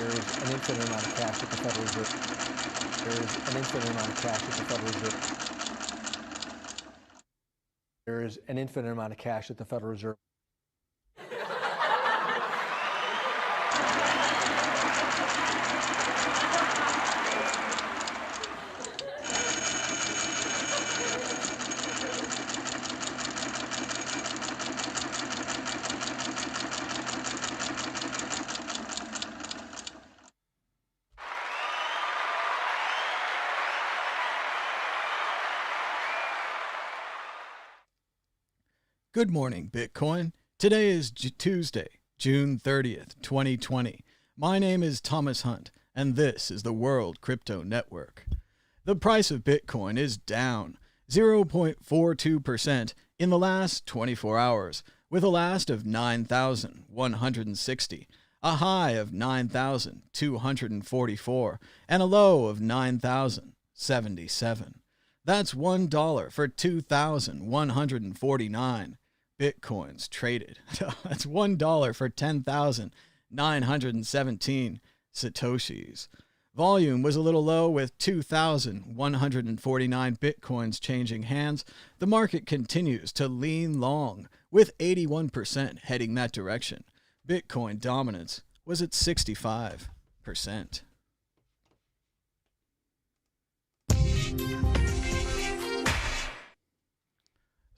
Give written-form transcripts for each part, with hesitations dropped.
There's an infinite amount of cash at the Federal Reserve. There's an infinite amount of cash at the Federal Reserve. There's an infinite amount of cash at the Federal Reserve. Good morning, Bitcoin. Today is Tuesday, June 30th, 2020. My name is Thomas Hunt, and this is the World Crypto Network. The price of Bitcoin is down 0.42% in the last 24 hours, with a last of 9,160, a high of 9,244, and a low of 9,077. That's $1 for 2,149 Bitcoins traded. That's $1 for 10,917 Satoshis. Volume was a little low with 2,149 Bitcoins changing hands. The market continues to lean long with 81% heading that direction. Bitcoin dominance was at 65%.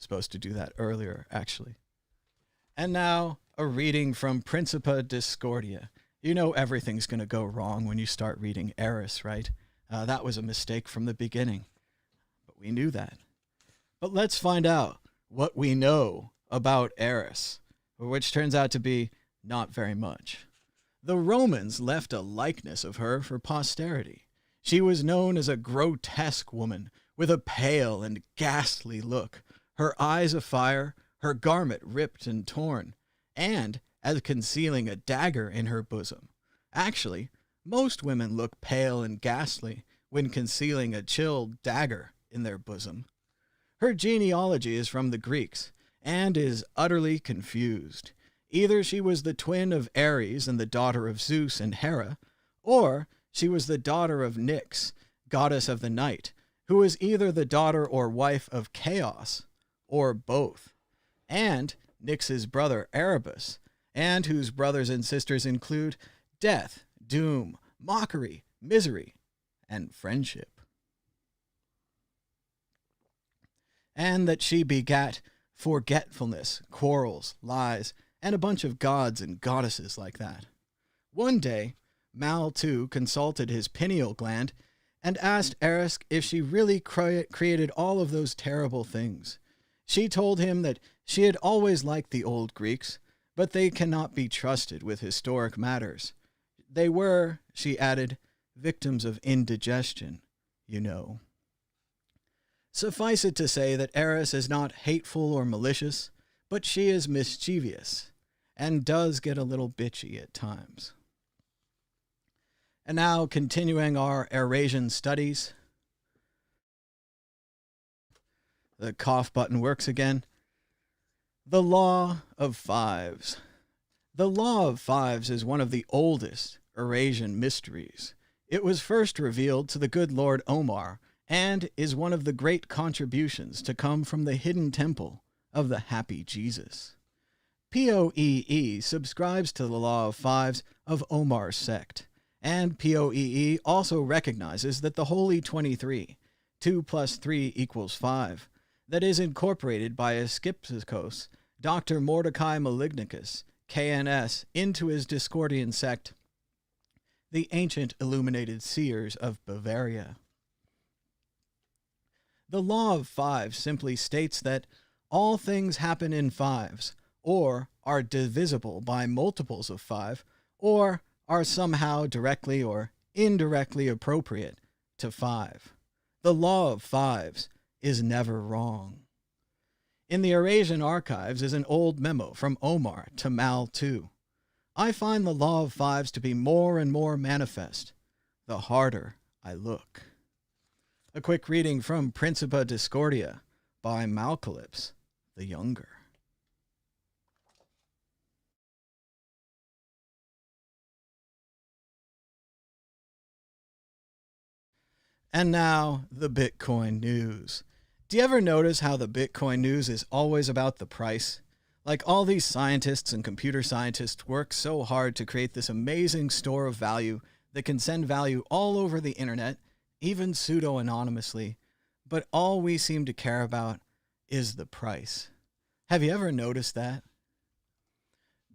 Supposed to do that earlier, actually. And now, a reading from Principa Discordia. You know everything's going to go wrong when you start reading Eris, right? That was a mistake from the beginning. But we knew that. But let's find out what we know about Eris, which turns out to be not very much. The Romans left a likeness of her for posterity. She was known as a grotesque woman with a pale and ghastly look, her eyes afire, her garment ripped and torn, and as concealing a dagger in her bosom. Actually, most women look pale and ghastly when concealing a chilled dagger in their bosom. Her genealogy is from the Greeks, and is utterly confused. Either she was the twin of Ares and the daughter of Zeus and Hera, or she was the daughter of Nyx, goddess of the night, who was either the daughter or wife of Chaos, or both, and Nyx's brother Erebus, and whose brothers and sisters include death, doom, mockery, misery, and friendship. And that she begat forgetfulness, quarrels, lies, and a bunch of gods and goddesses like that. One day, Mal too consulted his pineal gland and asked Eris if she really created all of those terrible things. She told him that she had always liked the old Greeks, but they cannot be trusted with historic matters. They were, she added, victims of indigestion, you know. Suffice it to say that Eris is not hateful or malicious, but she is mischievous, and does get a little bitchy at times. And now, continuing our Eurasian studies. The cough button works again. The Law of Fives. The Law of Fives is one of the oldest Eurasian mysteries. It was first revealed to the good Lord Omar, and is one of the great contributions to come from the hidden temple of the Happy Jesus. POEE subscribes to the Law of Fives of Omar's sect, and POEE also recognizes that the Holy 23, 2 plus 3 equals 5, that is incorporated by Ascipicos, Dr. Mordecai Malignicus, KNS, into his Discordian sect, the ancient illuminated seers of Bavaria. The Law of Fives simply states that all things happen in fives, or are divisible by multiples of 5, or are somehow directly or indirectly appropriate to 5. The Law of Fives is never wrong. In the Eurasian archives is an old memo from Omar to Mal II. I find the Law of Fives to be more and more manifest, the harder I look. A quick reading from Principa Discordia by Malcalypse the Younger. And now, the Bitcoin news. Do you ever notice how the Bitcoin news is always about the price? Like all these scientists and computer scientists work so hard to create this amazing store of value that can send value all over the internet, even pseudo-anonymously, but all we seem to care about is the price. Have you ever noticed that?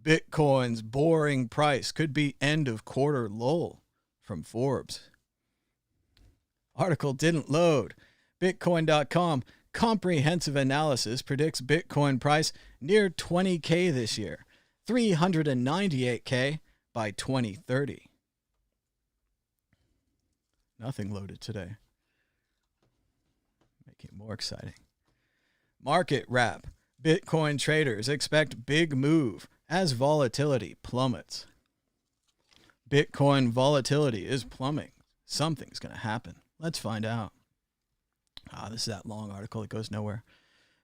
Bitcoin's boring price could be end of quarter lull, from Forbes. Article didn't load. Bitcoin.com comprehensive analysis predicts Bitcoin price near 20K this year, 398K by 2030. Nothing loaded today. Making it more exciting. Market wrap. Bitcoin traders expect big move as volatility plummets. Bitcoin volatility is plummeting. Something's going to happen. Let's find out. This is that long article. It goes nowhere.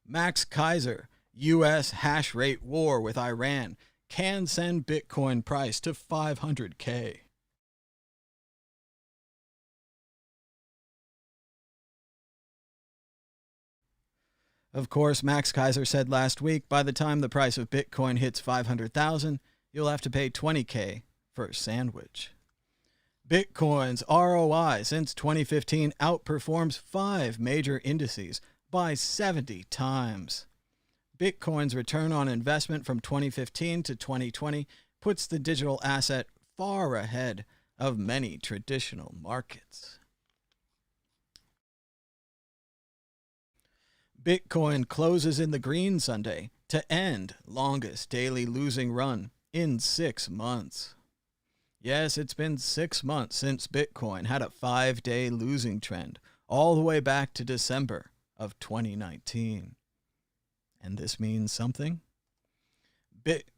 Max Kaiser, U.S. hash rate war with Iran can send Bitcoin price to 500K. Of course, Max Kaiser said last week, by the time the price of Bitcoin hits 500,000, you'll have to pay 20K for a sandwich. Bitcoin's ROI since 2015 outperforms 5 major indices by 70 times. Bitcoin's return on investment from 2015 to 2020 puts the digital asset far ahead of many traditional markets. Bitcoin closes in the green Sunday to end longest daily losing run in 6 months. Yes, it's been 6 months since Bitcoin had a 5-day losing trend, all the way back to December of 2019. And this means something?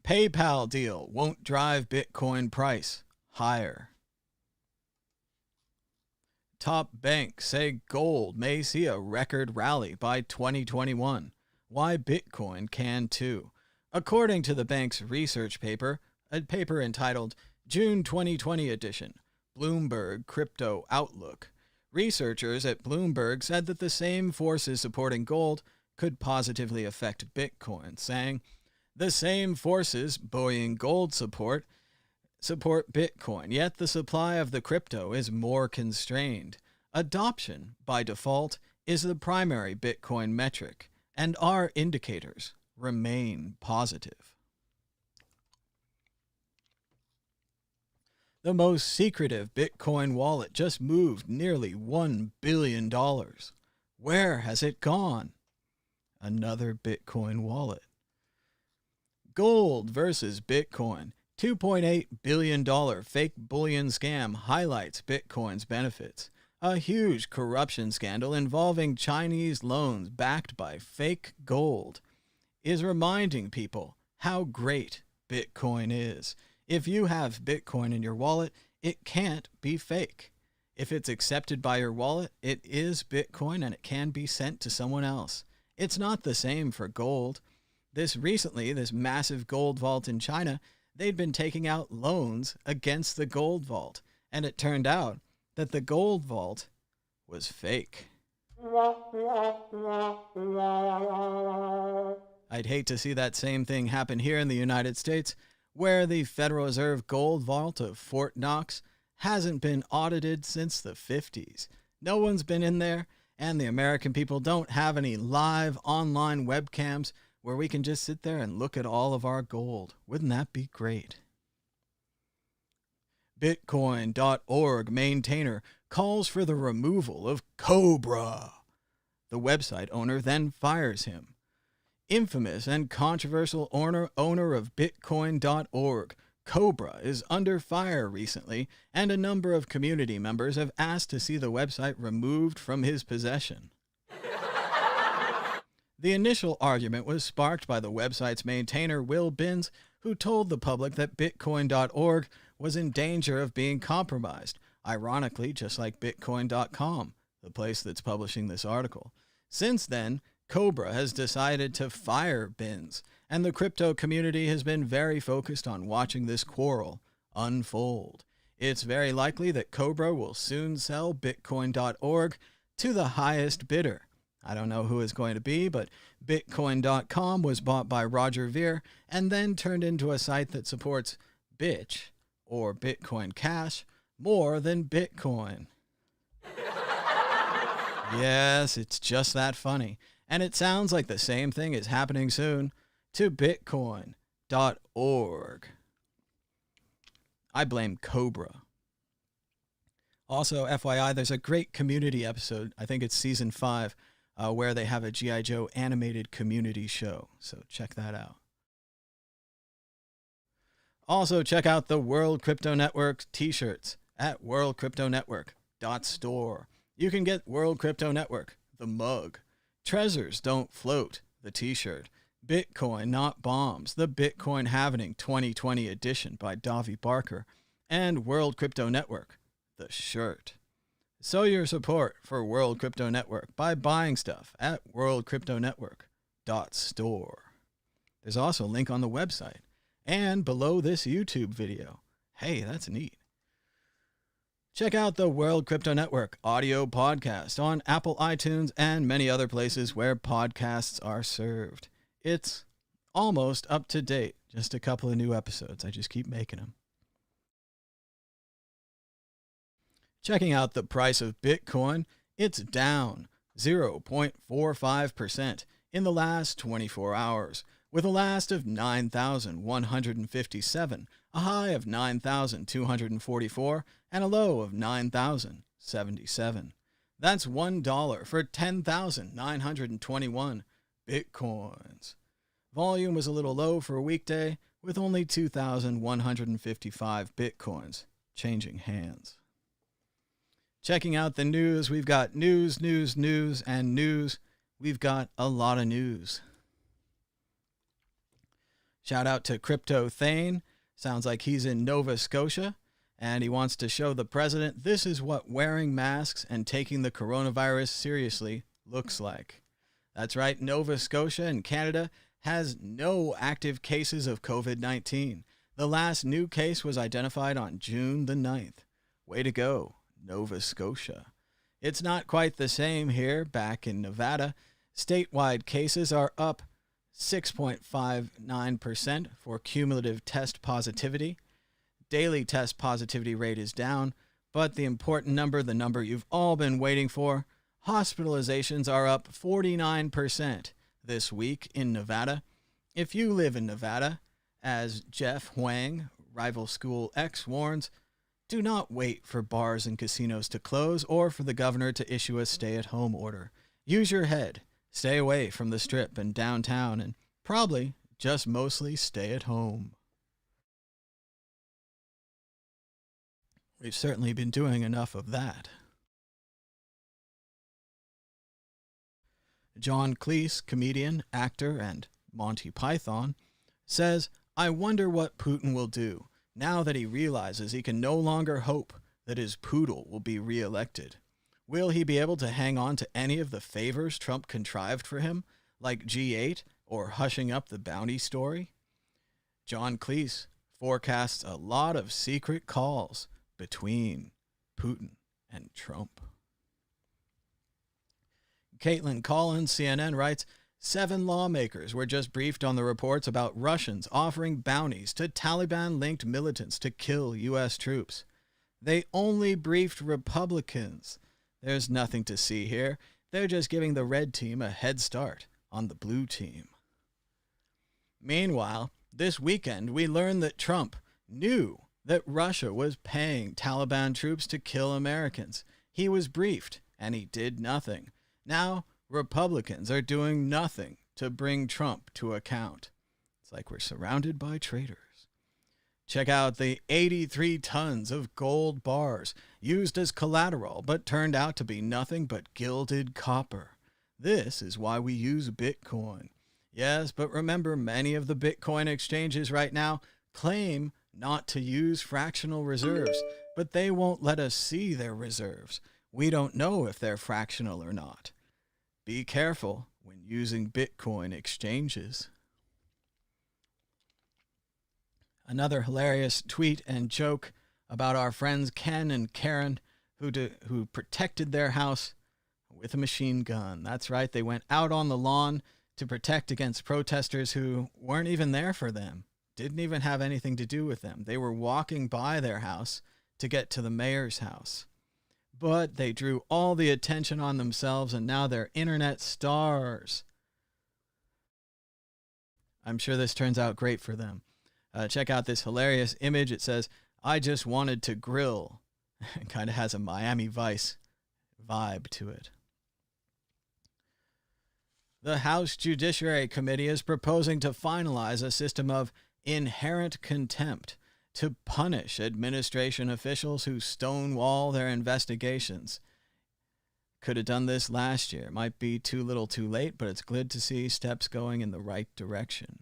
PayPal deal won't drive Bitcoin price higher. Top banks say gold may see a record rally by 2021. Why Bitcoin can too. According to the bank's research paper, a paper entitled June 2020 edition, Bloomberg Crypto Outlook. Researchers at Bloomberg said that the same forces supporting gold could positively affect Bitcoin, saying, the same forces buoying gold support Bitcoin, yet the supply of the crypto is more constrained. Adoption, by default, is the primary Bitcoin metric, and our indicators remain positive. The most secretive Bitcoin wallet just moved nearly $1 billion. Where has it gone? Another Bitcoin wallet. Gold versus Bitcoin. $2.8 billion fake bullion scam highlights Bitcoin's benefits. A huge corruption scandal involving Chinese loans backed by fake gold is reminding people how great Bitcoin is. If you have Bitcoin in your wallet, it can't be fake. If it's accepted by your wallet, it is Bitcoin and it can be sent to someone else. It's not the same for gold. This massive gold vault in China, they'd been taking out loans against the gold vault, and it turned out that the gold vault was fake. I'd hate to see that same thing happen here in the United States, where the Federal Reserve gold vault of Fort Knox hasn't been audited since the 50s. No one's been in there, and the American people don't have any live online webcams where we can just sit there and look at all of our gold. Wouldn't that be great? Bitcoin.org maintainer calls for the removal of Cobra. The website owner then fires him. Infamous and controversial owner of Bitcoin.org, Cobra is under fire recently, and a number of community members have asked to see the website removed from his possession. The initial argument was sparked by the website's maintainer, Will Binns, who told the public that Bitcoin.org was in danger of being compromised, ironically just like Bitcoin.com, the place that's publishing this article. Since then, Cobra has decided to fire Binns, and the crypto community has been very focused on watching this quarrel unfold. It's very likely that Cobra will soon sell Bitcoin.org to the highest bidder. I don't know who it's going to be, but Bitcoin.com was bought by Roger Ver and then turned into a site that supports Bitch, or Bitcoin Cash, more than Bitcoin. Yes, it's just that funny. And it sounds like the same thing is happening soon to Bitcoin.org. I blame Cobra. Also, FYI, there's a great community episode, I think it's season 5, where they have a G.I. Joe animated community show. So check that out. Also, check out the World Crypto Network t-shirts at worldcryptonetwork.store. You can get World Crypto Network, the mug, Treasures Don't Float, the t-shirt, Bitcoin Not Bombs, the Bitcoin Happening 2020 edition by Davi Barker, and World Crypto Network, the shirt. Show your support for World Crypto Network by buying stuff at worldcryptonetwork.store. There's also a link on the website and below this YouTube video. Hey, that's neat. Check out the World Crypto Network audio podcast on Apple iTunes and many other places where podcasts are served. It's almost up to date. Just a couple of new episodes. I just keep making them. Checking out the price of Bitcoin, it's down 0.45% in the last 24 hours, with a last of 9,157, a high of 9,244, and a low of 9,077. That's $1 for 10,921 Bitcoins. Volume was a little low for a weekday, with only 2,155 Bitcoins changing hands. Checking out the news, we've got news. We've got a lot of news. Shout out to Crypto Thane. Sounds like he's in Nova Scotia, and he wants to show the president this is what wearing masks and taking the coronavirus seriously looks like. That's right, Nova Scotia in Canada has no active cases of COVID-19. The last new case was identified on June the 9th. Way to go, Nova Scotia. It's not quite the same here back in Nevada. Statewide cases are up 6.59% for cumulative test positivity. Daily test positivity rate is down, but the important number, the number you've all been waiting for, hospitalizations are up 49% this week in Nevada. If you live in Nevada, as Jeff Huang, Rival School X, warns, do not wait for bars and casinos to close or for the governor to issue a stay-at-home order. Use your head. Stay away from the Strip and downtown, and probably just mostly stay at home. We've certainly been doing enough of that. John Cleese, comedian, actor, and Monty Python, says, "I wonder what Putin will do now that he realizes he can no longer hope that his poodle will be reelected. Will he be able to hang on to any of the favors Trump contrived for him, like G8 or hushing up the bounty story?" John Cleese forecasts a lot of secret calls between Putin and Trump. Caitlin Collins, CNN, writes, 7 lawmakers were just briefed on the reports about Russians offering bounties to Taliban-linked militants to kill U.S. troops. They only briefed Republicans. There's nothing to see here. They're just giving the red team a head start on the blue team. Meanwhile, this weekend we learned that Trump knew that Russia was paying Taliban troops to kill Americans. He was briefed, and he did nothing. Now, Republicans are doing nothing to bring Trump to account. It's like we're surrounded by traitors. Check out the 83 tons of gold bars used as collateral but turned out to be nothing but gilded copper. This is why we use Bitcoin. Yes, but remember, many of the Bitcoin exchanges right now claim not to use fractional reserves, but they won't let us see their reserves. We don't know if they're fractional or not. Be careful when using Bitcoin exchanges. Another hilarious tweet and joke about our friends Ken and Karen who protected their house with a machine gun. That's right, they went out on the lawn to protect against protesters who weren't even there for them, didn't even have anything to do with them. They were walking by their house to get to the mayor's house. But they drew all the attention on themselves, and now they're internet stars. I'm sure this turns out great for them. Check out this hilarious image. It says, "I just wanted to grill." It kind of has a Miami Vice vibe to it. The House Judiciary Committee is proposing to finalize a system of inherent contempt to punish administration officials who stonewall their investigations. Could have done this last year. Might be too little too late, but it's good to see steps going in the right direction.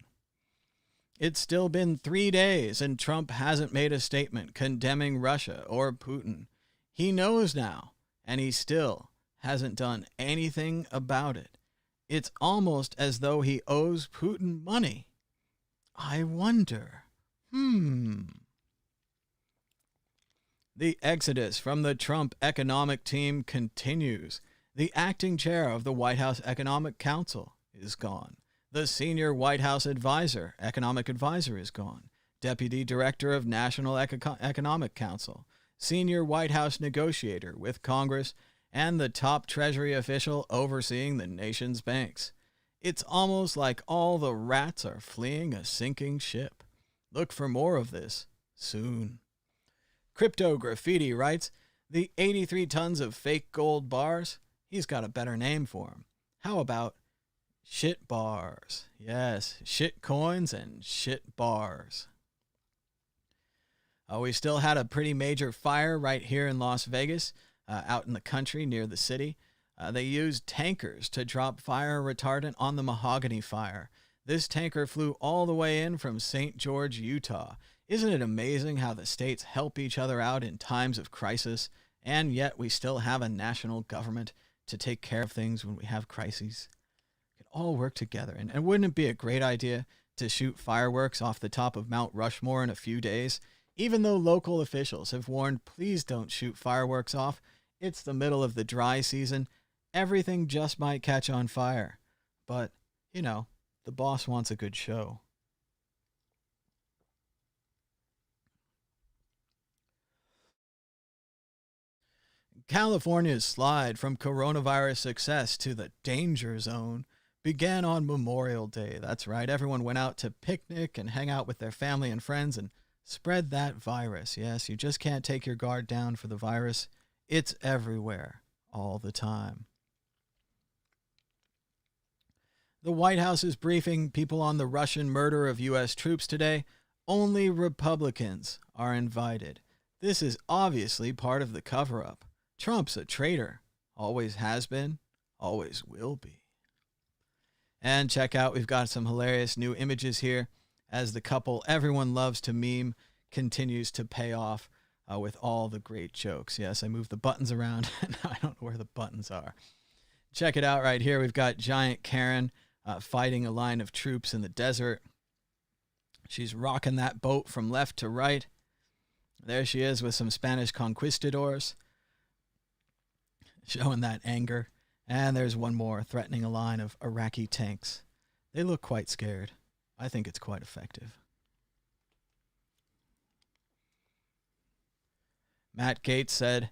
It's still been 3 days and Trump hasn't made a statement condemning Russia or Putin. He knows now, and he still hasn't done anything about it. It's almost as though he owes Putin money. I wonder. The exodus from the Trump economic team continues. The acting chair of the White House Economic Council is gone. The senior White House economic advisor is gone. Deputy Director of National Economic Council, senior White House negotiator with Congress, and the top Treasury official overseeing the nation's banks. It's almost like all the rats are fleeing a sinking ship. Look for more of this soon. Crypto Graffiti writes, the 83 tons of fake gold bars, he's got a better name for them. How about shit bars? Yes, shit coins and shit bars. We still had a pretty major fire right here in Las Vegas, out in the country near the city. They used tankers to drop fire retardant on the Mahogany Fire. This tanker flew all the way in from St. George, Utah. Isn't it amazing how the states help each other out in times of crisis, and yet we still have a national government to take care of things when we have crises? It all work together. And wouldn't it be a great idea to shoot fireworks off the top of Mount Rushmore in a few days? Even though local officials have warned, please don't shoot fireworks off. It's the middle of the dry season. Everything just might catch on fire. But, you know, the boss wants a good show. California's slide from coronavirus success to the danger zone began on Memorial Day. That's right. Everyone went out to picnic and hang out with their family and friends and spread that virus. Yes, you just can't take your guard down for the virus. It's everywhere, all the time. The White House is briefing people on the Russian murder of U.S. troops today. Only Republicans are invited. This is obviously part of the cover-up. Trump's a traitor. Always has been, always will be. And check out, we've got some hilarious new images here as the couple everyone loves to meme continues to pay off with all the great jokes. Yes, I moved the buttons around and I don't know where the buttons are. Check it out right here. We've got giant Karen fighting a line of troops in the desert. She's rocking that boat from left to right. There she is with some Spanish conquistadors, showing that anger. And there's one more threatening a line of Iraqi tanks. They look quite scared. I think it's quite effective. Matt Gaetz said,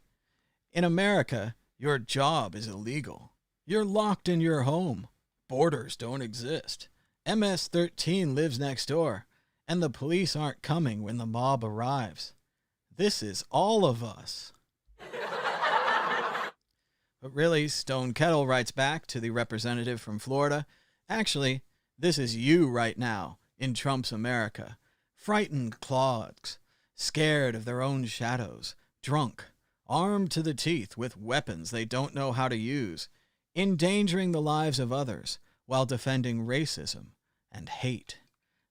"In America, your job is illegal. You're locked in your home. Borders don't exist. MS-13 lives next door, and the police aren't coming when the mob arrives. This is all of us." But really, Stone Kettle writes back to the representative from Florida, "Actually, this is you right now in Trump's America. Frightened clogs, scared of their own shadows, drunk, armed to the teeth with weapons they don't know how to use, endangering the lives of others while defending racism and hate.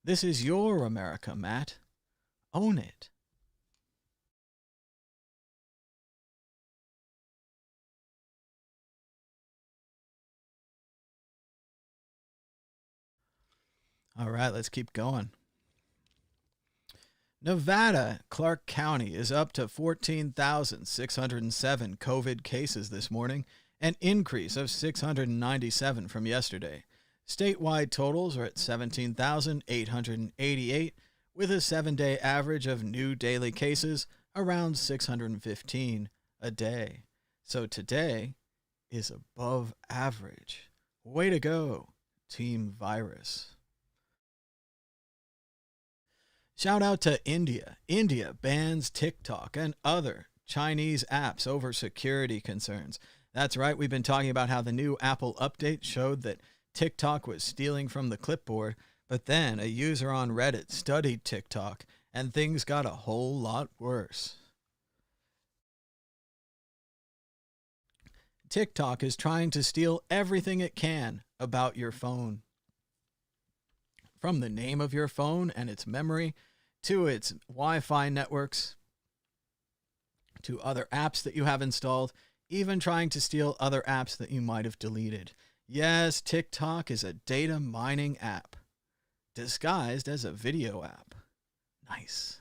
This is your America, Matt. Own it." All right, let's keep going. Nevada, Clark County is up to 14,607 COVID cases this morning, an increase of 697 from yesterday. Statewide totals are at 17,888, with a 7-day average of new daily cases around 615 a day. So today is above average. Way to go, Team Virus. Shout out to India. India bans TikTok and other Chinese apps over security concerns. That's right, we've been talking about how the new Apple update showed that TikTok was stealing from the clipboard, but then a user on Reddit studied TikTok and things got a whole lot worse. TikTok is trying to steal everything it can about your phone. From the name of your phone and its memory, to its Wi-Fi networks, to other apps that you have installed, even trying to steal other apps that you might have deleted. Yes, TikTok is a data mining app, disguised as a video app. Nice.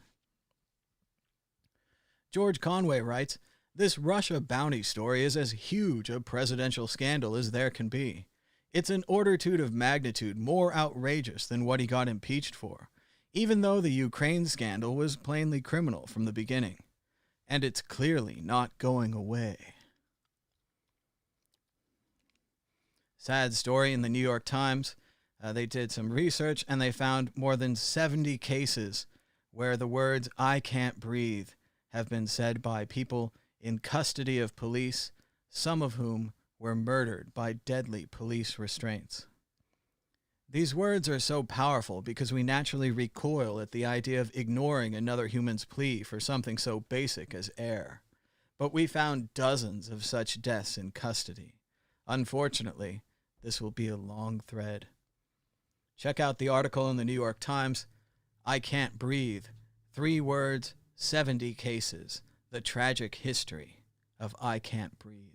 George Conway writes, "This Russia bounty story is as huge a presidential scandal as there can be. It's an order of magnitude more outrageous than what he got impeached for, even though the Ukraine scandal was plainly criminal from the beginning. And it's clearly not going away." Sad story in the New York Times. They did some research and they found more than 70 cases where the words "I can't breathe" have been said by people in custody of police, some of whom were murdered by deadly police restraints. These words are so powerful because we naturally recoil at the idea of ignoring another human's plea for something so basic as air. But we found dozens of such deaths in custody. Unfortunately, this will be a long thread. Check out the article in the New York Times, "I Can't Breathe, 3 words, 70 cases, the tragic history of I Can't Breathe."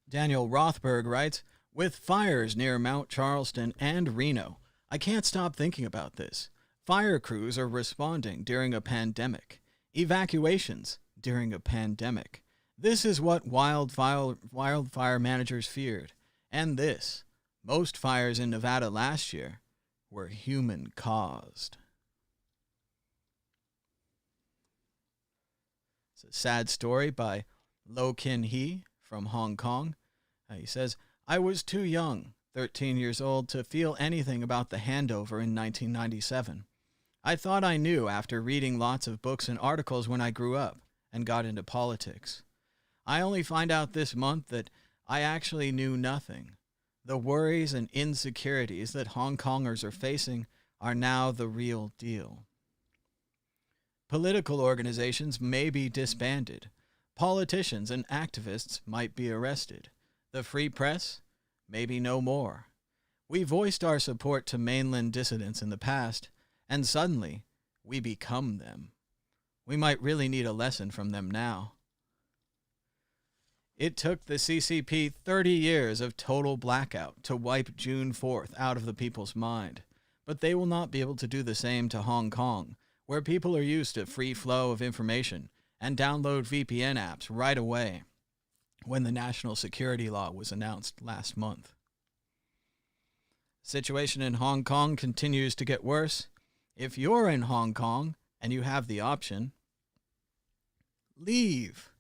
Daniel Rothberg writes, "With fires near Mount Charleston and Reno, I can't stop thinking about this. Fire crews are responding during a pandemic. Evacuations during a pandemic. This is what wildfire managers feared. And this, most fires in Nevada last year were human caused." It's a sad story by Lo Kin Hee from Hong Kong. He says, "I was too young, 13 years old, to feel anything about the handover in 1997. I thought I knew after reading lots of books and articles when I grew up and got into politics. I only find out this month that I actually knew nothing. The worries and insecurities that Hong Kongers are facing are now the real deal. Political organizations may be disbanded. Politicians and activists might be arrested. The free press, maybe no more. We voiced our support to mainland dissidents in the past, and suddenly we become them. We might really need a lesson from them now. It took the CCP 30 years of total blackout to wipe June 4th out of the people's mind, but they will not be able to do the same to Hong Kong, where people are used to free flow of information and download VPN apps right away when the national security law was announced last month. The situation in Hong Kong continues to get worse. If you're in Hong Kong and you have the option, leave.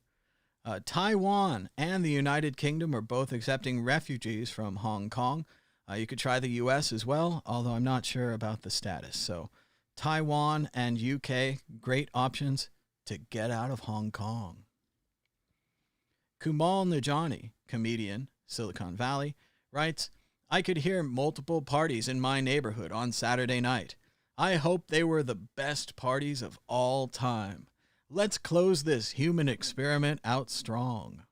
Taiwan and the United Kingdom are both accepting refugees from Hong Kong. You could try the US as well, although I'm not sure about the status. So Taiwan and UK, great options to get out of Hong Kong. Kumal Najani, comedian, Silicon Valley, writes, "I could hear multiple parties in my neighborhood on Saturday night. I hope they were the best parties of all time. Let's close this human experiment out strong."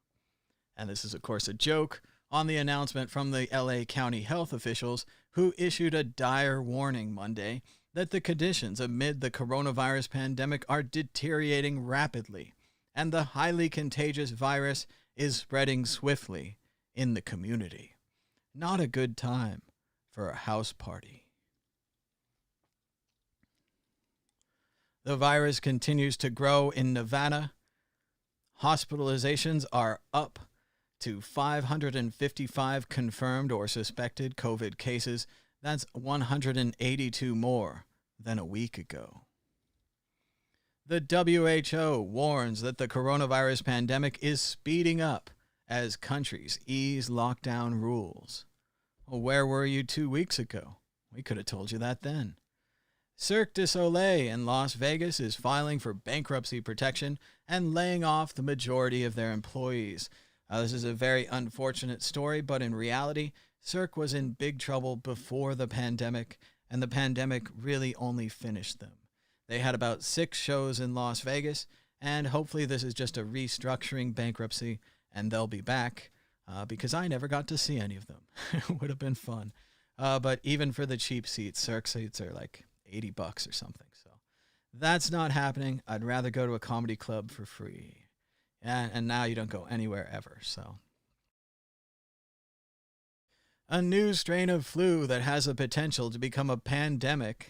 And this is, of course, a joke on the announcement from the LA County health officials who issued a dire warning Monday that the conditions amid the coronavirus pandemic are deteriorating rapidly, and the highly contagious virus is spreading swiftly in the community. Not a good time for a house party. The virus continues to grow in Nevada. Hospitalizations are up to 555 confirmed or suspected COVID cases. That's 182 more than a week ago. The WHO warns that the coronavirus pandemic is speeding up as countries ease lockdown rules. Well, where were you 2 weeks ago? We could have told you that then. Cirque du Soleil in Las Vegas is filing for bankruptcy protection and laying off the majority of their employees. This is a very unfortunate story, but in reality, Cirque was in big trouble before the pandemic, and the pandemic really only finished them. They had about 6 shows in Las Vegas, and hopefully this is just a restructuring bankruptcy, and they'll be back, because I never got to see any of them. It would have been fun. But even for the cheap seats, Cirque seats are like $80 or something. So that's not happening. I'd rather go to a comedy club for free. And now you don't go anywhere ever. So a new strain of flu that has the potential to become a pandemic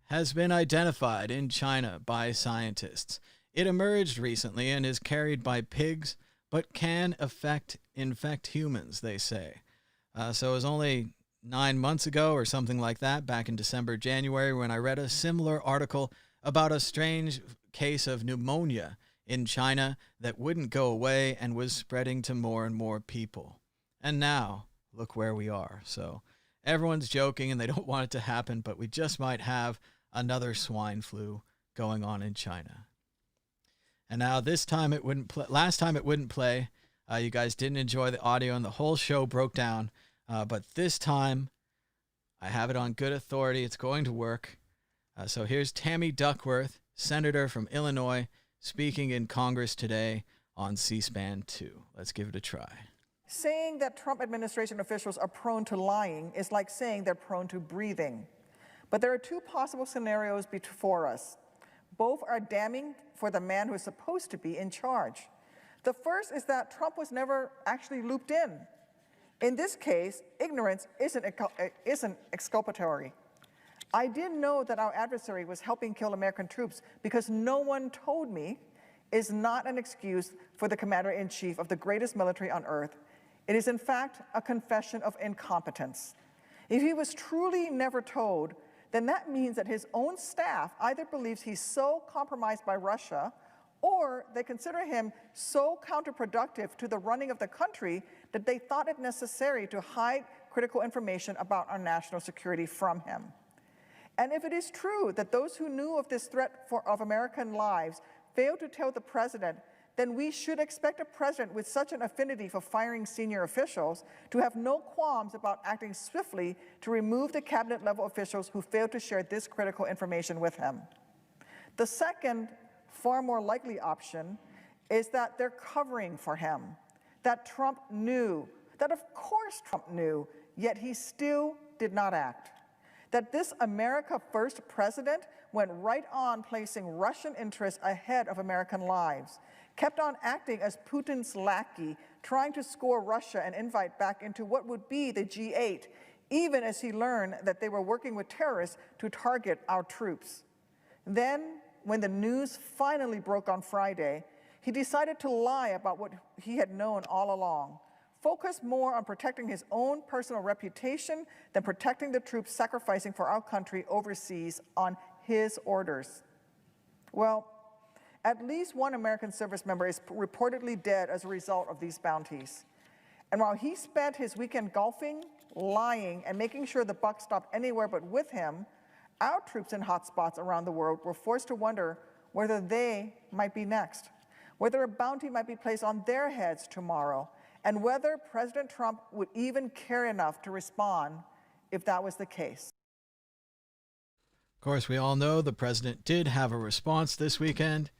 has been identified in China by scientists. It emerged recently and is carried by pigs, but can infect humans, they say. So it was only 9 months ago or something like that, back in December, January, when I read a similar article about a strange case of pneumonia in China that wouldn't go away and was spreading to more and more people. And now, look where we are. So everyone's joking and they don't want it to happen, but we just might have another swine flu going on in China. And now this time it wouldn't play. Last time it wouldn't play. You guys didn't enjoy the audio and the whole show broke down. But this time, I have it on good authority. It's going to work. So here's Tammy Duckworth, Senator from Illinois, speaking in Congress today on C-SPAN 2. Let's give it a try. Saying that Trump administration officials are prone to lying is like saying they're prone to breathing. But there are 2 possible scenarios before us. Both are damning for the man who is supposed to be in charge. The first is that Trump was never actually looped in. In this case, ignorance isn't exculpatory. I didn't know that our adversary was helping kill American troops because no one told me is not an excuse for the commander-in-chief of the greatest military on earth. It is in fact a confession of incompetence. If he was truly never told, then that means that his own staff either believes he's so compromised by Russia or they consider him so counterproductive to the running of the country that they thought it necessary to hide critical information about our national security from him. And if it is true that those who knew of this threat of American lives failed to tell the president, then we should expect a president with such an affinity for firing senior officials to have no qualms about acting swiftly to remove the cabinet-level officials who failed to share this critical information with him. The second, far more likely option is that they're covering for him, that Trump knew, that of course Trump knew, yet he still did not act. That this America First president went right on placing Russian interests ahead of American lives, kept on acting as Putin's lackey, trying to score Russia and invite back into what would be the G8, even as he learned that they were working with terrorists to target our troops. Then, when the news finally broke on Friday, he decided to lie about what he had known all along, focus more on protecting his own personal reputation than protecting the troops sacrificing for our country overseas on his orders. Well, at least one American service member is reportedly dead as a result of these bounties. And while he spent his weekend golfing, lying, and making sure the buck stopped anywhere but with him, our troops in hotspots around the world were forced to wonder whether they might be next, whether a bounty might be placed on their heads tomorrow, and whether President Trump would even care enough to respond if that was the case. Of course, we all know the president did have a response this weekend.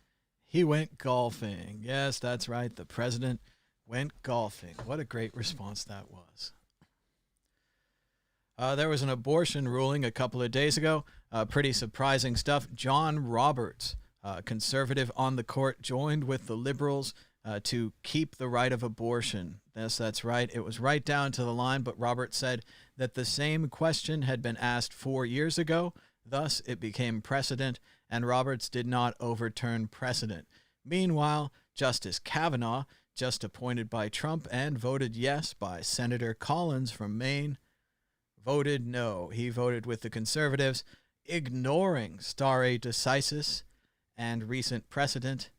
He went golfing. Yes, that's right. The president went golfing. What a great response that was. There was an abortion ruling a couple of days ago. Pretty surprising stuff. John Roberts, conservative on the court, joined with the liberals to keep the right of abortion. Yes, that's right. It was right down to the line, but Roberts said that the same question had been asked 4 years ago, Thus, it became precedent, and Roberts did not overturn precedent. Meanwhile, Justice Kavanaugh, just appointed by Trump and voted yes by Senator Collins from Maine, voted no. He voted with the conservatives, ignoring stare decisis and recent precedent.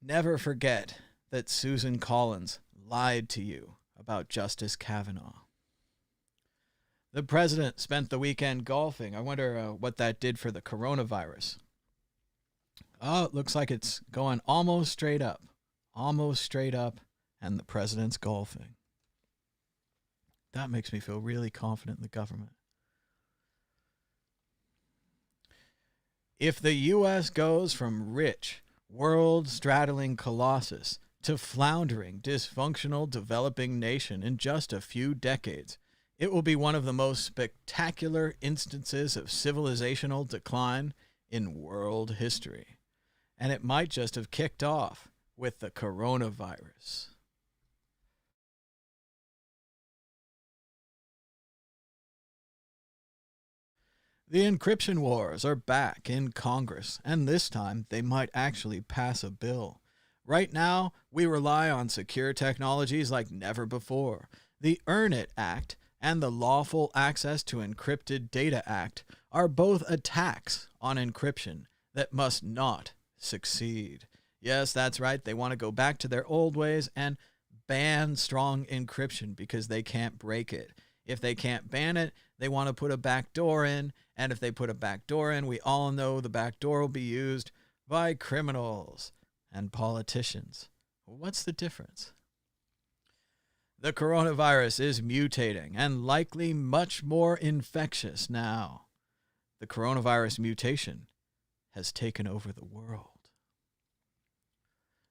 Never forget that Susan Collins lied to you about Justice Kavanaugh. The president spent the weekend golfing. I wonder what that did for the coronavirus. Oh, it looks like it's going almost straight up. Almost straight up, and the president's golfing. That makes me feel really confident in the government. If the U.S. goes from rich, world-straddling colossus to floundering, dysfunctional, developing nation in just a few decades, it will be one of the most spectacular instances of civilizational decline in world history. And it might just have kicked off with the coronavirus. The encryption wars are back in Congress, and this time they might actually pass a bill. Right now, we rely on secure technologies like never before. The Earn It Act and the Lawful Access to Encrypted Data Act are both attacks on encryption that must not succeed. Yes, that's right. They want to go back to their old ways and ban strong encryption because they can't break it. If they can't ban it, they want to put a back door in. And if they put a back door in, we all know the back door will be used by criminals and politicians. What's the difference? The coronavirus is mutating and likely much more infectious now. The coronavirus mutation has taken over the world.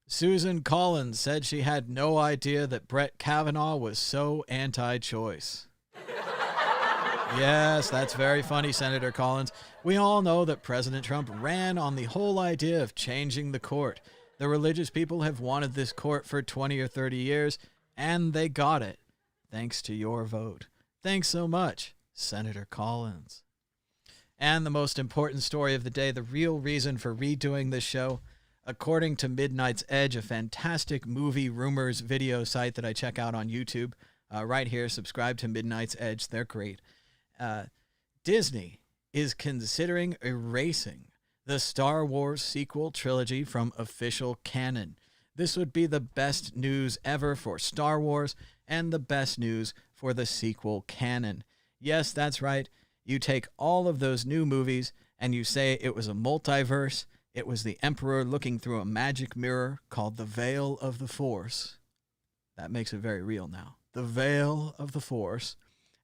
Susan Collins said she had no idea that Brett Kavanaugh was so anti-choice. Yes, that's very funny, Senator Collins. We all know that President Trump ran on the whole idea of changing the court. The religious people have wanted this court for 20 or 30 years, and they got it, thanks to your vote. Thanks so much, Senator Collins. And the most important story of the day, the real reason for redoing this show, according to Midnight's Edge, a fantastic movie rumors video site that I check out on YouTube, right here, subscribe to Midnight's Edge, they're great. Disney is considering erasing the Star Wars sequel trilogy from official canon. This would be the best news ever for Star Wars and the best news for the sequel canon. Yes, that's right. You take all of those new movies and you say it was a multiverse. It was the Emperor looking through a magic mirror called the Veil of the Force. That makes it very real now. The Veil of the Force.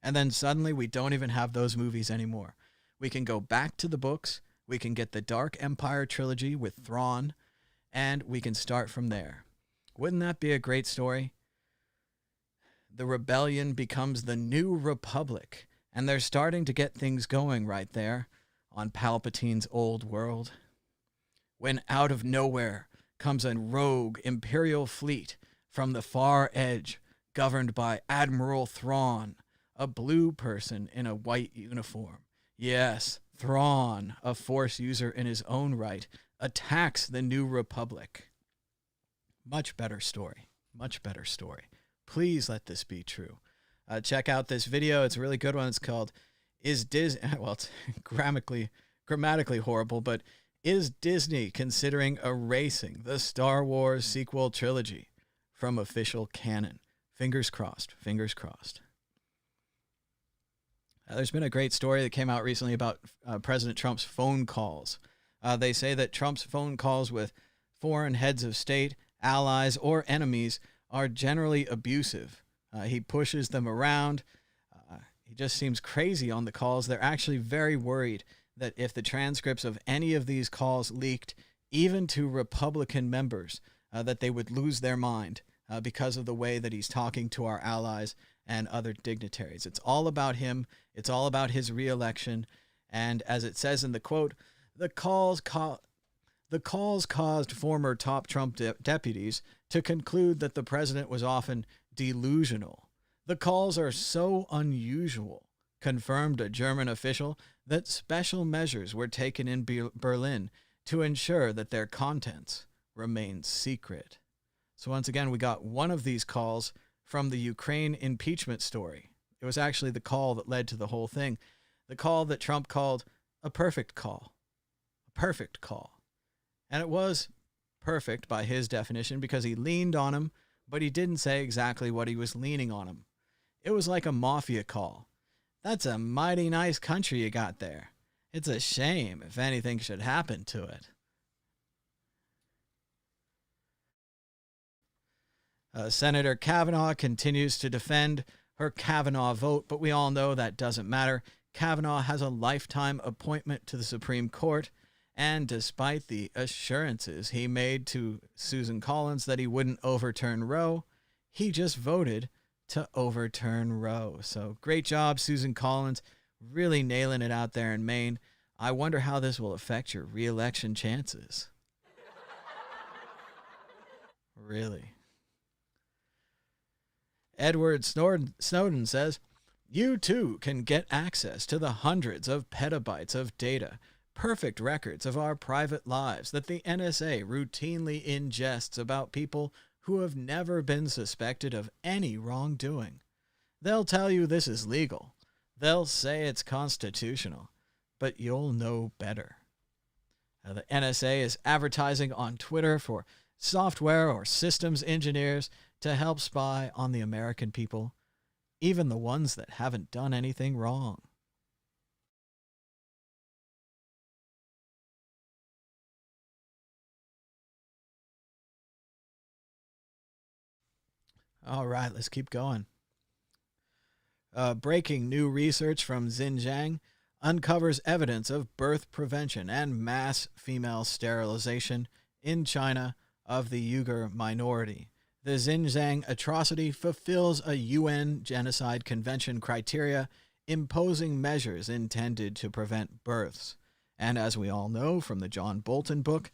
And then suddenly we don't even have those movies anymore. We can go back to the books. We can get the Dark Empire trilogy with Thrawn. And we can start from there. Wouldn't that be a great story? The rebellion becomes the new republic. And they're starting to get things going right there on Palpatine's old world. When out of nowhere comes a rogue Imperial fleet from the far edge, governed by Admiral Thrawn, a blue person in a white uniform. Yes, Thrawn, a Force user in his own right, attacks the New Republic. Much better story. Much better story. Please let this be true. Check out this video. It's a really good one. It's called Is Disney... Well, it's grammatically horrible, but is Disney considering erasing the Star Wars sequel trilogy from official canon? Fingers crossed. Fingers crossed. There's been a great story that came out recently about President Trump's phone calls. They say that Trump's phone calls with foreign heads of state, allies, or enemies are generally abusive. He pushes them around. He just seems crazy on the calls. They're actually very worried that if the transcripts of any of these calls leaked, even to Republican members, that they would lose their mind because of the way that he's talking to our allies and other dignitaries. It's all about him. It's all about his reelection. And as it says in the quote, the calls caused former top Trump deputies to conclude that the president was often delusional. The calls are so unusual confirmed a German official that special measures were taken in Berlin to ensure that their contents remained secret. So once again, we got one of these calls from the Ukraine impeachment story. It was actually the call that led to the whole thing. The call that Trump called a perfect call. A perfect call. And it was perfect by his definition because he leaned on him, but he didn't say exactly what he was leaning on him. It was like a mafia call. That's a mighty nice country you got there. It's a shame if anything should happen to it. Senator Kavanaugh continues to defend her Kavanaugh vote, but we all know that doesn't matter. Kavanaugh has a lifetime appointment to the Supreme Court, and despite the assurances he made to Susan Collins that he wouldn't overturn Roe, he just voted to overturn Roe. So great job, Susan Collins, really nailing it out there in Maine. I wonder how this will affect your re-election chances. Really. Edward Snowden says, you too can get access to the hundreds of petabytes of data, perfect records of our private lives that the NSA routinely ingests about people who have never been suspected of any wrongdoing. They'll tell you this is legal. They'll say it's constitutional, but you'll know better. The NSA is advertising on Twitter for software or systems engineers to help spy on the American people, even the ones that haven't done anything wrong. All right, let's keep going. Breaking new research from Xinjiang uncovers evidence of birth prevention and mass female sterilization in China of the Uyghur minority. The Xinjiang atrocity fulfills a UN Genocide Convention criteria, imposing measures intended to prevent births. And as we all know from the John Bolton book,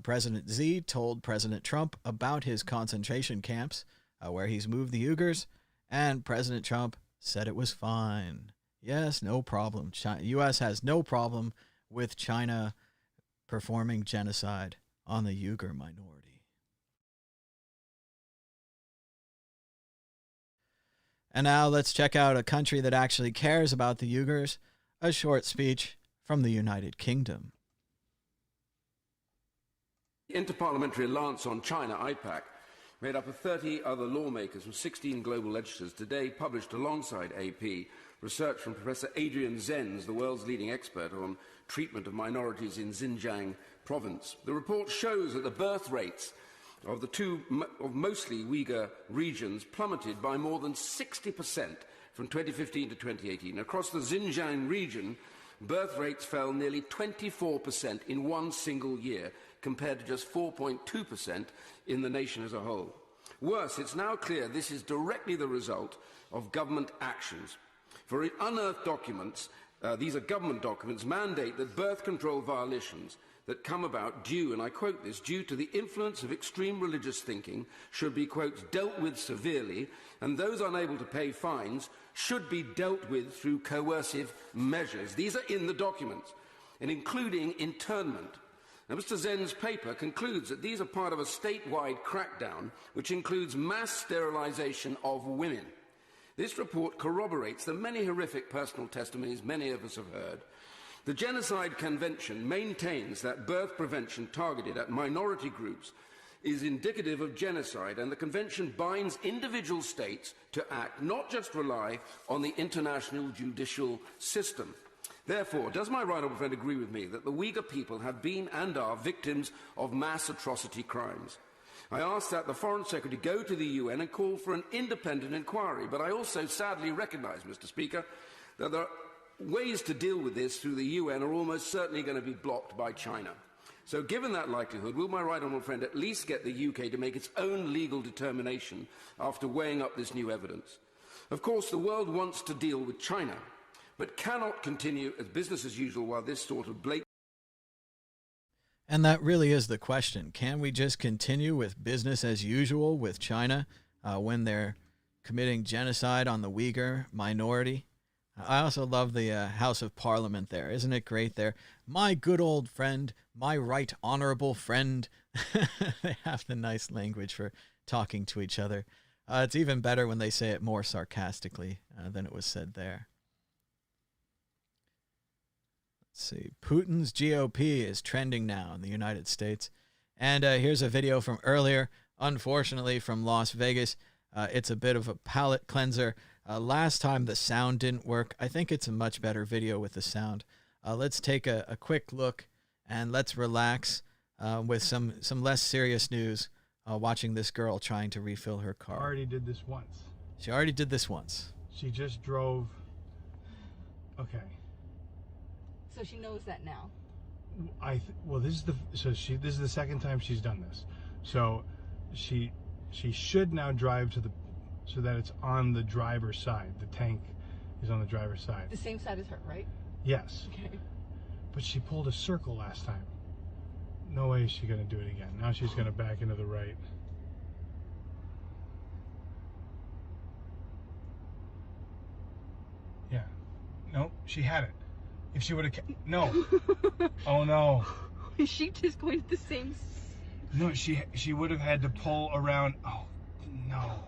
President Xi told President Trump about his concentration camps where he's moved the Uyghurs, and President Trump said it was fine. Yes, no problem. U.S. has no problem with China performing genocide on the Uyghur minority. And now let's check out a country that actually cares about the Uyghurs, a short speech from the United Kingdom. The Interparliamentary Alliance on China, IPAC, made up of 30 other lawmakers from 16 global legislatures, today published alongside AP research from Professor Adrian Zenz, the world's leading expert on treatment of minorities in Xinjiang province. The report shows that the birth rates of of mostly Uyghur regions plummeted by more than 60% from 2015 to 2018. Across the Xinjiang region, birth rates fell nearly 24% in one single year, compared to just 4.2% in the nation as a whole. Worse, it's now clear this is directly the result of government actions. For unearthed documents, these are government documents, mandate that birth control violations that come about due, and I quote this, due to the influence of extreme religious thinking should be, quote, dealt with severely, and those unable to pay fines should be dealt with through coercive measures. These are in the documents, and including internment. Now, Mr. Zen's paper concludes that these are part of a statewide crackdown which includes mass sterilization of women. This report corroborates the many horrific personal testimonies many of us have heard. The Genocide Convention maintains that birth prevention targeted at minority groups is indicative of genocide, and the Convention binds individual states to act, not just rely on the international judicial system. Therefore, does my right honourable friend agree with me that the Uyghur people have been and are victims of mass atrocity crimes? I ask that the Foreign Secretary go to the UN and call for an independent inquiry, but I also sadly recognise, Mr. Speaker, that there are ways to deal with this through the UN are almost certainly going to be blocked by China. So given that likelihood, will my right honourable friend at least get the UK to make its own legal determination after weighing up this new evidence? Of course, the world wants to deal with China, but cannot continue as business as usual while this sort of blatant... And that really is the question. Can we just continue with business as usual with China when they're committing genocide on the Uyghur minority? I also love the House of Parliament there. Isn't it great there? My good old friend, my right honorable friend. They have the nice language for talking to each other. It's even better when they say it more sarcastically than it was said there. Let's see. Putin's GOP is trending now in the United States. And here's a video from earlier, unfortunately from Las Vegas. It's a bit of a palate cleanser. Last time the sound didn't work. I think it's a much better video with the sound. Let's take a quick look and let's relax with some less serious news watching this girl trying to refill her car. Already did this once. She already did this once. She just drove. Okay. So she knows that now. Well, this is the second time she's done this. So she should now drive so that it's on the driver's side. The tank is on the driver's side. The same side as her, right? Yes. Okay. But she pulled a circle last time. No way is she gonna do it again. Now she's gonna back into the right. Yeah. No, she had it. If she would have no. Oh no. Is she just going to the same? No, she would have had to pull around. Oh no.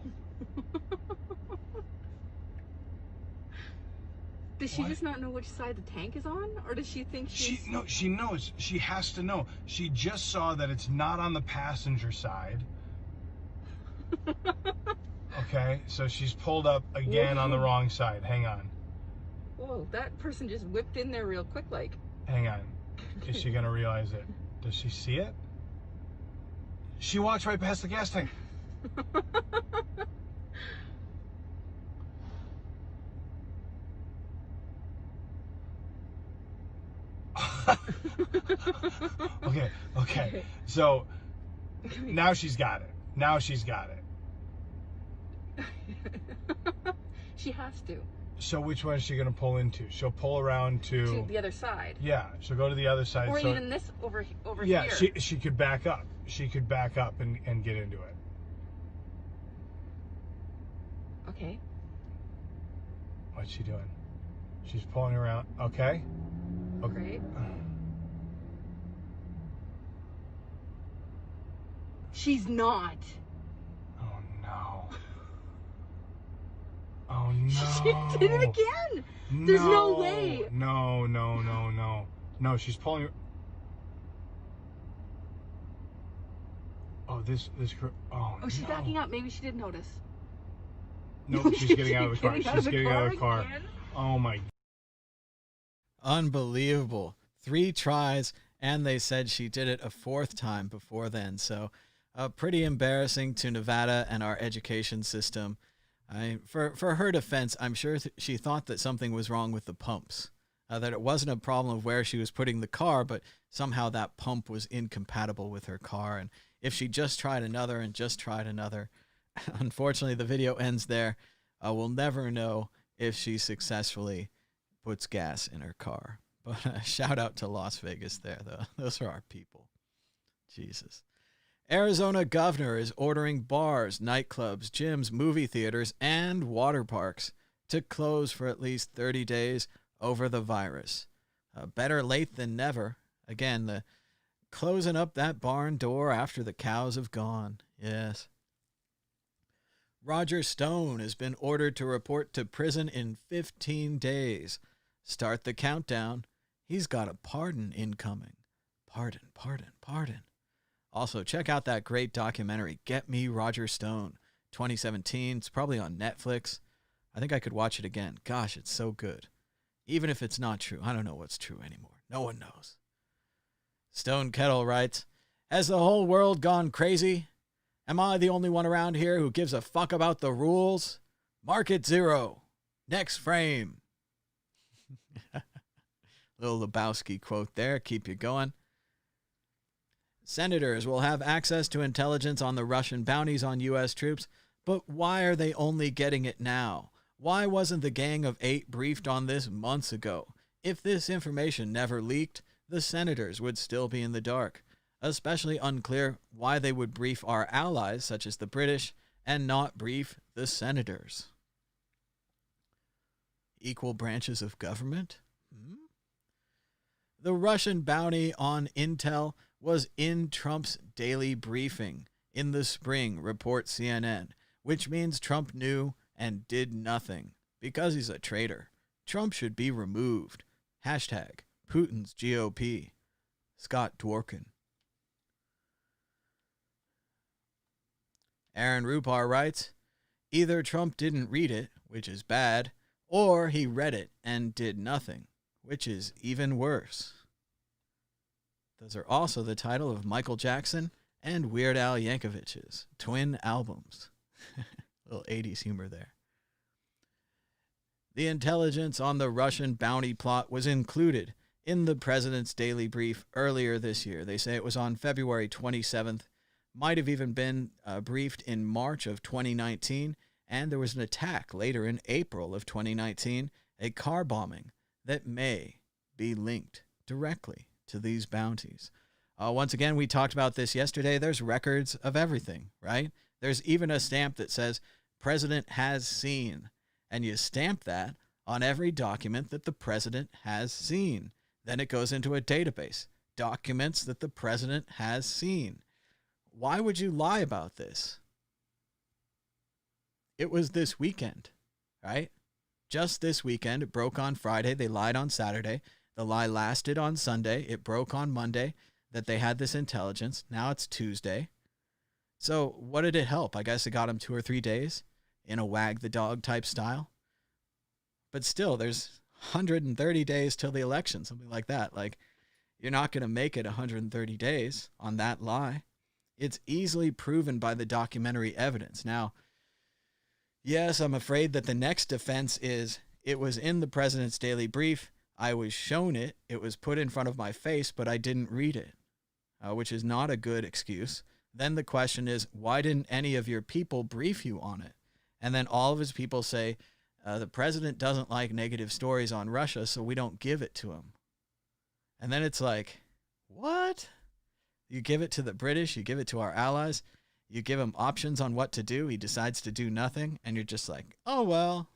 Does she just not know which side the tank is on, or does she think she's... She knows. She has to know. She just saw that it's not on the passenger side. Okay, so she's pulled up again on the wrong side. Hang on. Whoa, that person just whipped in there real quick, like. Hang on. Is she gonna realize it? Does she see it? She walks right past the gas tank. Okay. So now she's got it. Now she's got it. She has to. So which one is she going to pull into? She'll pull around To the other side. Yeah, she'll go to the other side. Or so, even this over yeah, here. she could back up. She could back up and get into it. Okay. What's she doing? She's pulling around. Okay. Right. She's not. Oh no. Oh no. She did it again. There's no way. No. No, she's pulling. Oh, this girl. Oh, Oh, she's no. backing up. Maybe she didn't notice. No, she's getting out of the car. Getting out She's of the getting out of car the car. again? Oh my. Unbelievable. 3 tries, and they said she did it a 4th time before then. So pretty embarrassing to Nevada and our education system. For her defense, I'm sure she thought that something was wrong with the pumps, that it wasn't a problem of where she was putting the car, but somehow that pump was incompatible with her car. And if she just tried another and just tried another, unfortunately, the video ends there. We'll never know if she successfully puts gas in her car. But shout out to Las Vegas there, though. Those are our people. Jesus. Arizona governor is ordering bars, nightclubs, gyms, movie theaters, and water parks to close for at least 30 days over the virus. Better late than never. Again, the closing up that barn door after the cows have gone. Yes. Roger Stone has been ordered to report to prison in 15 days. Start the countdown. He's got a pardon incoming. Pardon. Also, check out that great documentary, Get Me, Roger Stone, 2017. It's probably on Netflix. I think I could watch it again. Gosh, it's so good. Even if it's not true. I don't know what's true anymore. No one knows. Stone Kettle writes, has the whole world gone crazy? Am I the only one around here who gives a fuck about the rules? Market 0. Next frame. Little Lebowski quote there. Keep you going. Senators will have access to intelligence on the Russian bounties on U.S. troops, but why are they only getting it now? Why wasn't the Gang of 8 briefed on this months ago? If this information never leaked, the senators would still be in the dark. Especially unclear why they would brief our allies, such as the British, and not brief the senators. equal branches of government? The Russian bounty on Intel was in Trump's daily briefing in the spring, reports CNN, which means Trump knew and did nothing because he's a traitor. Trump should be removed. Hashtag Putin's GOP. Scott Dworkin. Aaron Rupar writes, either Trump didn't read it, which is bad, or he read it and did nothing, which is even worse. Those are also the title of Michael Jackson and Weird Al Yankovic's twin albums. Little 80s humor there. The intelligence on the Russian bounty plot was included in the president's daily brief earlier this year. They say it was on February 27th, might have even been briefed in March of 2019, and there was an attack later in April of 2019, a car bombing that may be linked directly to these bounties. Once again, we talked about this yesterday. There's records of everything, right? There's even a stamp that says, President has seen. And you stamp that on every document that the president has seen. Then it goes into a database. Documents that the president has seen. Why would you lie about this? It was this weekend, right? Just this weekend. It broke on Friday. They lied on Saturday. The lie lasted on Sunday. It broke on Monday that they had this intelligence. Now it's Tuesday. So what did it help? I guess it got them 2 or 3 days in a wag the dog type style. But still, there's 130 days till the election, something like that. Like, you're not going to make it 130 days on that lie. It's easily proven by the documentary evidence. Now, yes, I'm afraid that the next defense is it was in the president's daily brief. I was shown it. It was put in front of my face, but I didn't read it, which is not a good excuse. Then the question is, why didn't any of your people brief you on it? And then all of his people say, the president doesn't like negative stories on Russia, so we don't give it to him. And then it's like, what? You give it to the British, you give it to our allies, you give him options on what to do, he decides to do nothing, and you're just like, oh, well.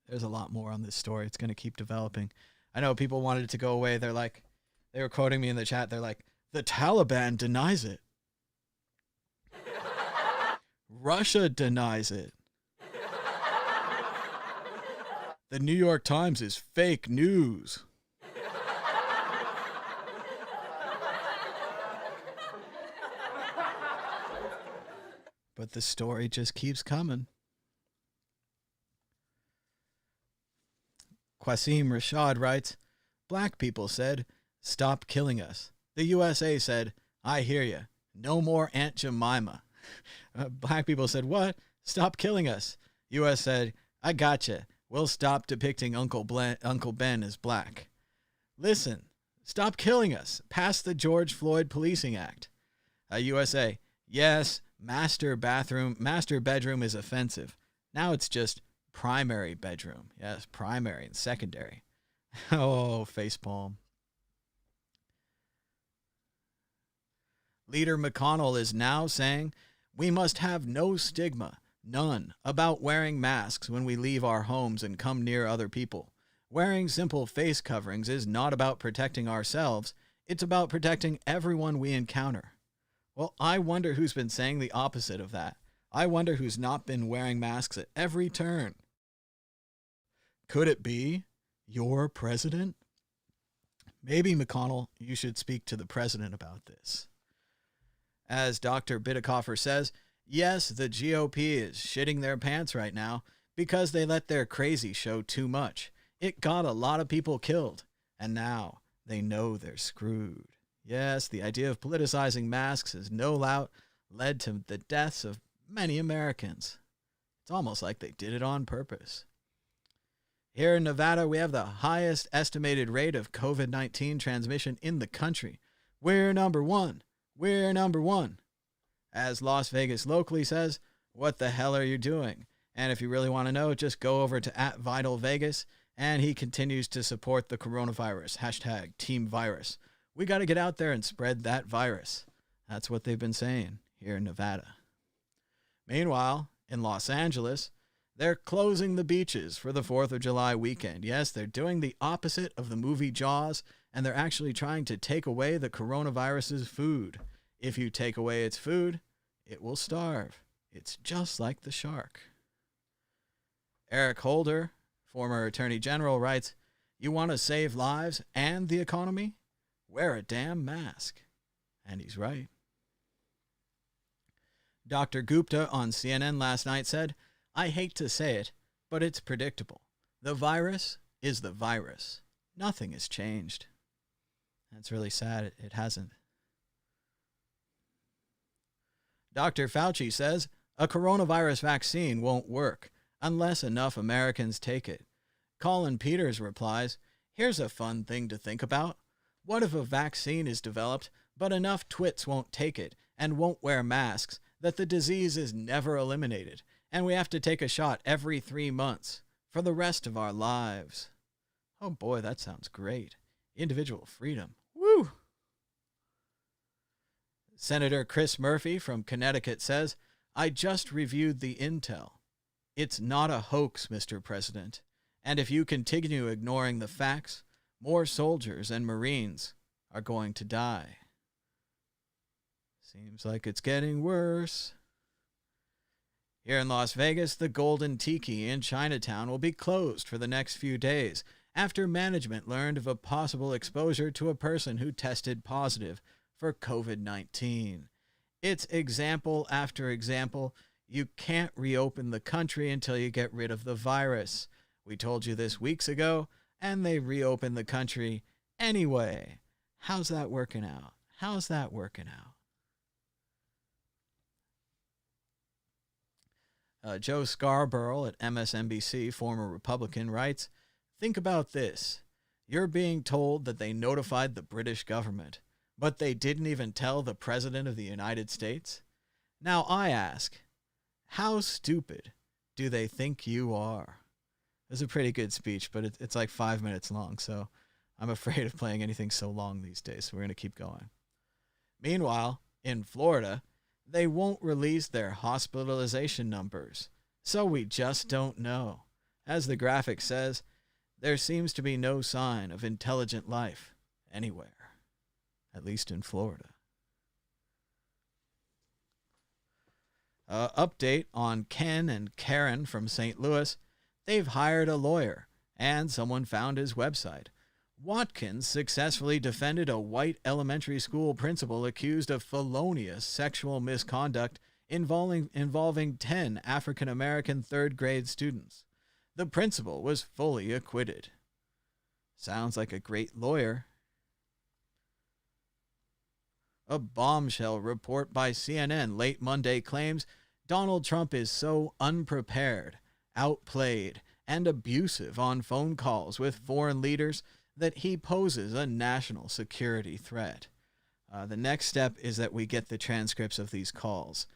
There's a lot more on this story. It's going to keep developing. I know people wanted it to go away. They were quoting me in the chat. They're like, the Taliban denies it. Russia denies it. The New York Times is fake news. But the story just keeps coming. Qasim Rashad writes, black people said, stop killing us. The USA said, I hear you. No more Aunt Jemima. Black people said, what? Stop killing us. US said, I gotcha. We'll stop depicting Uncle Ben as black. Listen, stop killing us. Pass the George Floyd Policing Act. USA, yes, master bedroom is offensive. Now it's just primary bedroom. Yes, primary and secondary. Oh, facepalm. Leader McConnell is now saying we must have no stigma, none, about wearing masks when we leave our homes and come near other people. Wearing simple face coverings is not about protecting ourselves. It's about protecting everyone we encounter. Well, I wonder who's been saying the opposite of that. I wonder who's not been wearing masks at every turn. Could it be your president? Maybe, McConnell, you should speak to the president about this. As Dr. Bidikofer says, yes, the GOP is shitting their pants right now because they let their crazy show too much. It got a lot of people killed, and now they know they're screwed. Yes, the idea of politicizing masks has no doubt led to the deaths of many Americans. It's almost like they did it on purpose. Here in Nevada, we have the highest estimated rate of COVID-19 transmission in the country. We're number one. We're number one. As Las Vegas locally says, what the hell are you doing? And if you really want to know, just go over to @VitalVegas, and he continues to support the coronavirus. Hashtag Team Virus. We got to get out there and spread that virus. That's what they've been saying here in Nevada. Meanwhile, in Los Angeles, They're closing the beaches for the 4th of July weekend. Yes, they're doing the opposite of the movie Jaws, and they're actually trying to take away the coronavirus's food. If you take away its food, it will starve. It's just like the shark. Eric Holder, former Attorney General, writes, "You want to save lives and the economy? Wear a damn mask." And he's right. Dr. Gupta on CNN last night said, "I hate to say it, but it's predictable. The virus is the virus. Nothing has changed." That's really sad. It hasn't. Dr. Fauci says a coronavirus vaccine won't work unless enough Americans take it. Colin Peters replies, "Here's a fun thing to think about. What if a vaccine is developed, but enough twits won't take it and won't wear masks that the disease is never eliminated, and we have to take a shot every 3 months for the rest of our lives?" Oh boy, that sounds great. Individual freedom. Woo! Senator Chris Murphy from Connecticut says, "I just reviewed the intel. It's not a hoax, Mr. President. And if you continue ignoring the facts, more soldiers and Marines are going to die." Seems like it's getting worse. Here in Las Vegas, the Golden Tiki in Chinatown will be closed for the next few days after management learned of a possible exposure to a person who tested positive for COVID-19. It's example after example. You can't reopen the country until you get rid of the virus. We told you this weeks ago, and they reopened the country anyway. How's that working out? How's that working out? Joe Scarborough at MSNBC, former Republican, writes, "Think about this. You're being told that they notified the British government, but they didn't even tell the President of the United States. Now I ask, how stupid do they think you are?" It's a pretty good speech, but it's like 5 minutes long, so I'm afraid of playing anything so long these days, so we're going to keep going. Meanwhile, in Florida, they won't release their hospitalization numbers, so we just don't know. As the graphic says, there seems to be no sign of intelligent life anywhere, at least in Florida. Update on Ken and Karen from St. Louis. They've hired a lawyer, and someone found his website. Watkins successfully defended a white elementary school principal accused of felonious sexual misconduct involving 10 African-American third-grade students. The principal was fully acquitted. Sounds like a great lawyer. A bombshell report by CNN late Monday claims Donald Trump is so unprepared, outplayed, and abusive on phone calls with foreign leaders that he poses a national security threat. The next step is that we get the transcripts of these calls.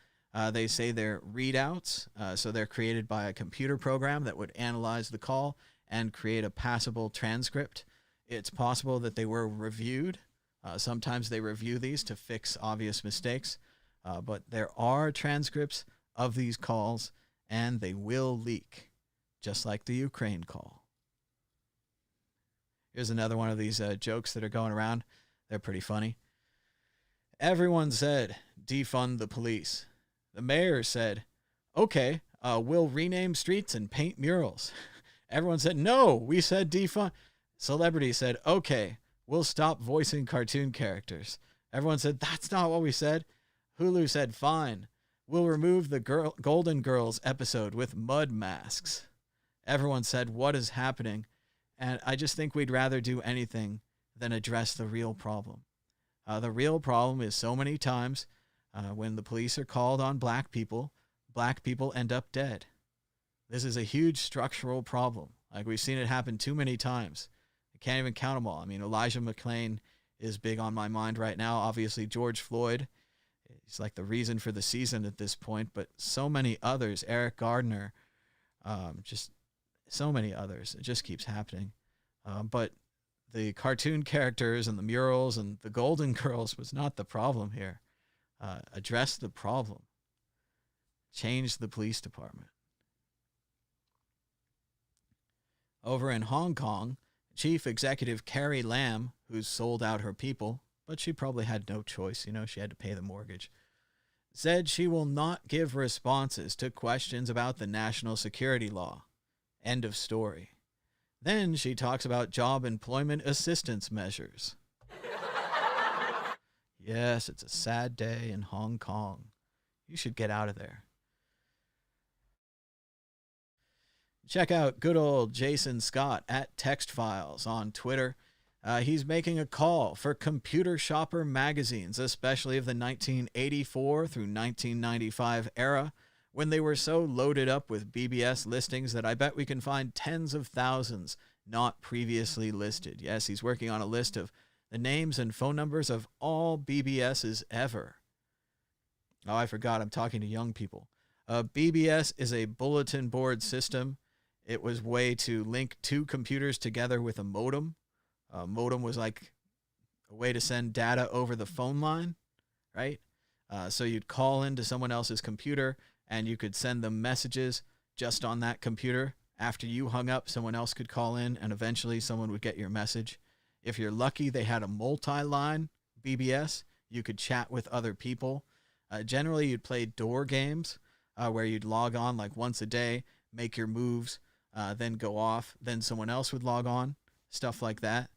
They say they're readouts, so they're created by a computer program that would analyze the call and create a passable transcript. It's possible that they were reviewed. Sometimes they review these to fix obvious mistakes, but there are transcripts of these calls, and they will leak, just like the Ukraine call. Here's another one of these jokes that are going around. They're pretty funny. Everyone said, defund the police. The mayor said, okay, we'll rename streets and paint murals. Everyone said, no, we said defund. Celebrity said, okay, we'll stop voicing cartoon characters. Everyone said, that's not what we said. Hulu said, fine, we'll remove the Golden Girls episode with mud masks. Everyone said, what is happening? And I just think we'd rather do anything than address the real problem. The real problem is so many times when the police are called on black people end up dead. This is a huge structural problem. Like, we've seen it happen too many times. I can't even count them all. I mean, Elijah McClain is big on my mind right now. Obviously, George Floyd, he's like the reason for the season at this point, but so many others, Eric Gardner, just so many others. It just keeps happening. But the cartoon characters and the murals and the Golden Girls was not the problem here. Address the problem. Change the police department. Over in Hong Kong, Chief Executive Carrie Lam, who's sold out her people, but she probably had no choice, she had to pay the mortgage, said she will not give responses to questions about the national security law. End of story. Then she talks about job employment assistance measures. Yes, it's a sad day in Hong Kong. You should get out of there. Check out good old Jason Scott at Text Files on Twitter. He's making a call for computer shopper magazines, especially of the 1984 through 1995 era, when they were so loaded up with BBS listings that I bet we can find tens of thousands not previously listed. Yes, he's working on a list of the names and phone numbers of all BBSs ever. Oh, I forgot, I'm talking to young people. BBS is a bulletin board system. It was a way to link two computers together with a modem. A modem was like a way to send data over the phone line, right? So you'd call into someone else's computer and you could send them messages just on that computer. After you hung up, someone else could call in and eventually someone would get your message. If you're lucky, they had a multi-line BBS. You could chat with other people. Generally, you'd play door games where you'd log on like once a day, make your moves, then go off. Then someone else would log on, stuff like that.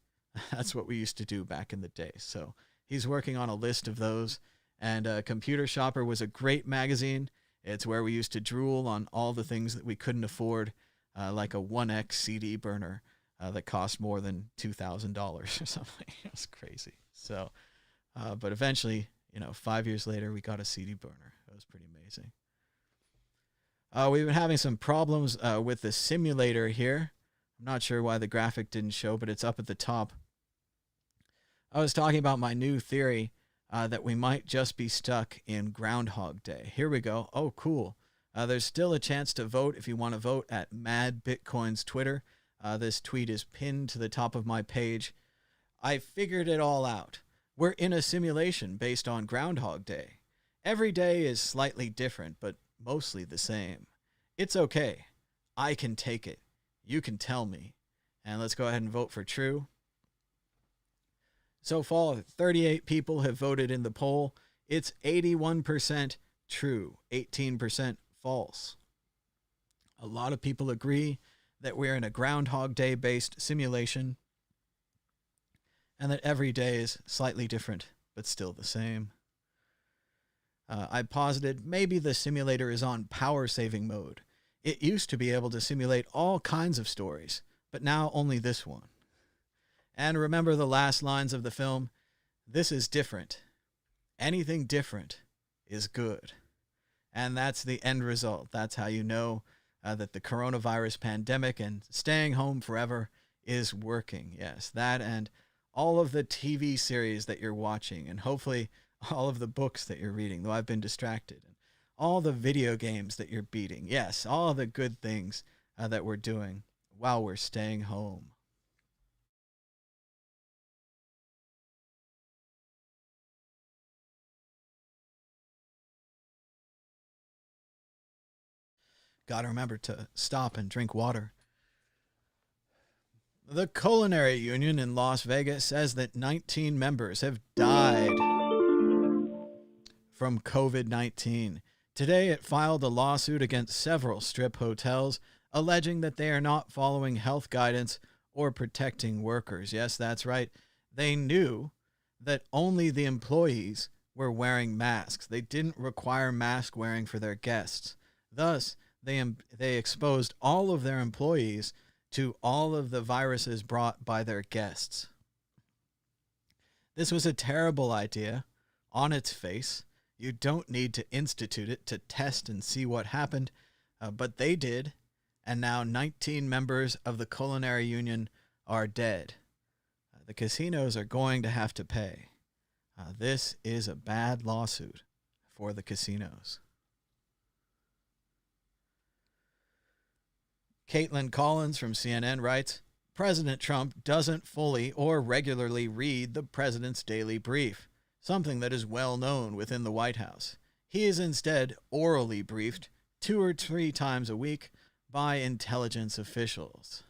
That's what we used to do back in the day. So he's working on a list of those. And Computer Shopper was a great magazine. It's where we used to drool on all the things that we couldn't afford, like a 1X CD burner that cost more than $2,000 or something. It was crazy. So, but eventually, 5 years later, we got a CD burner. It was pretty amazing. We've been having some problems with the simulator here. I'm not sure why the graphic didn't show, but it's up at the top. I was talking about my new theory that we might just be stuck in Groundhog Day. Here we go. Oh, cool. There's still a chance to vote if you want to vote at Mad Bitcoin's Twitter. This tweet is pinned to the top of my page. I figured it all out. We're in a simulation based on Groundhog Day. Every day is slightly different, but mostly the same. It's okay. I can take it. You can tell me. And let's go ahead and vote for true. So far, 38 people have voted in the poll. It's 81% true, 18% false. A lot of people agree that we're in a Groundhog Day based simulation and that every day is slightly different, but still the same. I posited maybe the simulator is on power saving mode. It used to be able to simulate all kinds of stories, but now only this one. And remember the last lines of the film? This is different. Anything different is good. And that's the end result. That's how you know that the coronavirus pandemic and staying home forever is working. Yes, that and all of the TV series that you're watching, and hopefully all of the books that you're reading, though I've been distracted, and all the video games that you're beating. Yes, all the good things that we're doing while we're staying home. Got to remember to stop and drink water. The Culinary Union in Las Vegas says that 19 members have died from COVID-19. Today, it filed a lawsuit against several strip hotels, alleging that they are not following health guidance or protecting workers. Yes, that's right. They knew that only the employees were wearing masks. They didn't require mask wearing for their guests. Thus, they exposed all of their employees to all of the viruses brought by their guests. This was a terrible idea on its face. You don't need to institute it to test and see what happened, but they did, and now 19 members of the Culinary Union are dead. The casinos are going to have to pay. This is a bad lawsuit for the casinos. Caitlin Collins from CNN writes, President Trump doesn't fully or regularly read the president's daily brief, something that is well known within the White House. He is instead orally briefed 2 or 3 times a week by intelligence officials.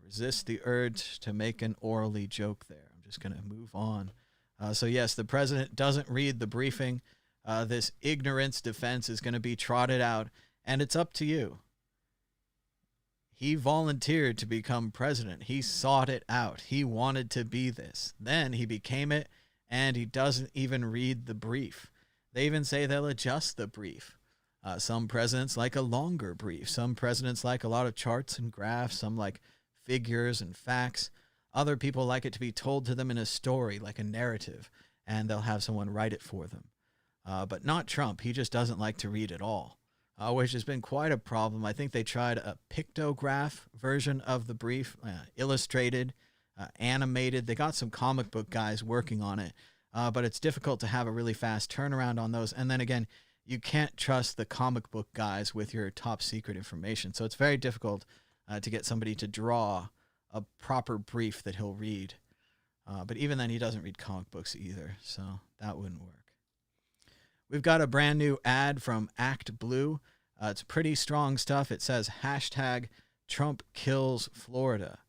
resist the urge to make an orally joke there. I'm just going to move on. So yes, the president doesn't read the briefing. This ignorance defense is going to be trotted out, and it's up to you. He volunteered to become president. He sought it out. He wanted to be this. Then he became it, and he doesn't even read the brief. They even say they'll adjust the brief. Some presidents like a longer brief. Some presidents like a lot of charts and graphs. Some like figures and facts. Other people like it to be told to them in a story, like a narrative, and they'll have someone write it for them. But not Trump. He just doesn't like to read at all, which has been quite a problem. I think they tried a pictograph version of the brief, illustrated, animated. They got some comic book guys working on it, but it's difficult to have a really fast turnaround on those. And then again, you can't trust the comic book guys with your top secret information. So it's very difficult to get somebody to draw a proper brief that he'll read. But even then, he doesn't read comic books either, so that wouldn't work. We've got a brand new ad from Act Blue. It's pretty strong stuff. It says #Trump kills Florida.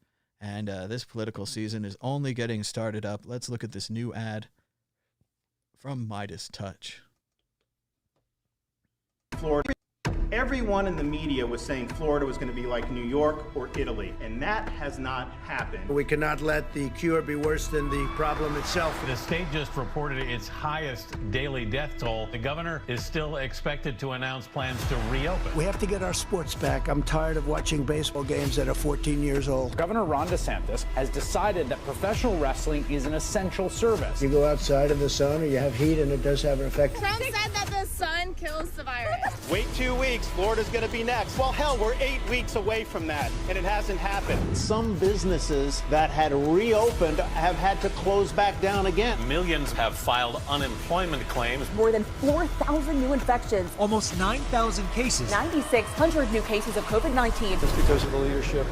And this political season is only getting started up. Let's look at this new ad from Midas Touch. Florida. Everyone in the media was saying Florida was going to be like New York or Italy, and that has not happened. We cannot let the cure be worse than the problem itself. The state just reported its highest daily death toll. The governor is still expected to announce plans to reopen. We have to get our sports back. I'm tired of watching baseball games that are 14 years old. Governor Ron DeSantis has decided that professional wrestling is an essential service. You go outside in the sun or you have heat and it does have an effect. Trump said that the sun kills the virus. Wait 2 weeks, Florida's going to be next. Well, hell, we're 8 weeks away from that, and it hasn't happened. Some businesses that had reopened have had to close back down again. Millions have filed unemployment claims. More than 4,000 new infections. Almost 9,000 cases. 9,600 new cases of COVID-19. It's because of the leadership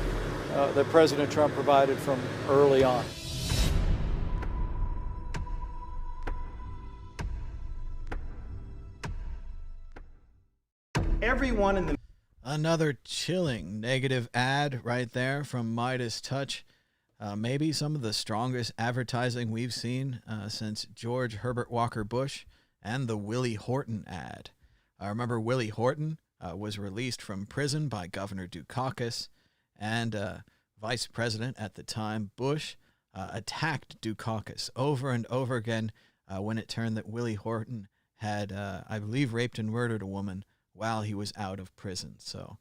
that President Trump provided from early on. Everyone in the Another chilling negative ad right there from Midas Touch. Maybe some of the strongest advertising we've seen since George Herbert Walker Bush and the Willie Horton ad. I remember Willie Horton was released from prison by Governor Dukakis, and Vice President at the time, Bush, attacked Dukakis over and over again when it turned that Willie Horton had, I believe, raped and murdered a woman while he was out of prison. So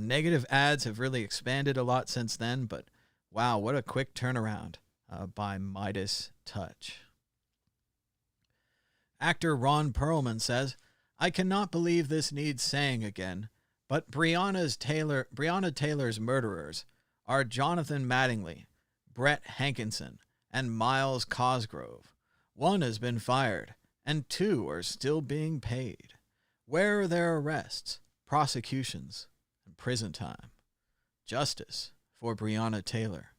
negative ads have really expanded a lot since then, but wow, what a quick turnaround by Midas Touch. Actor Ron Perlman says, "I cannot believe this needs saying again, but Breonna Taylor's murderers are Jonathan Mattingly, Brett Hankinson, and Miles Cosgrove. One has been fired, and 2 are still being paid. Where are their arrests, prosecutions, and prison time? Justice for Breonna Taylor,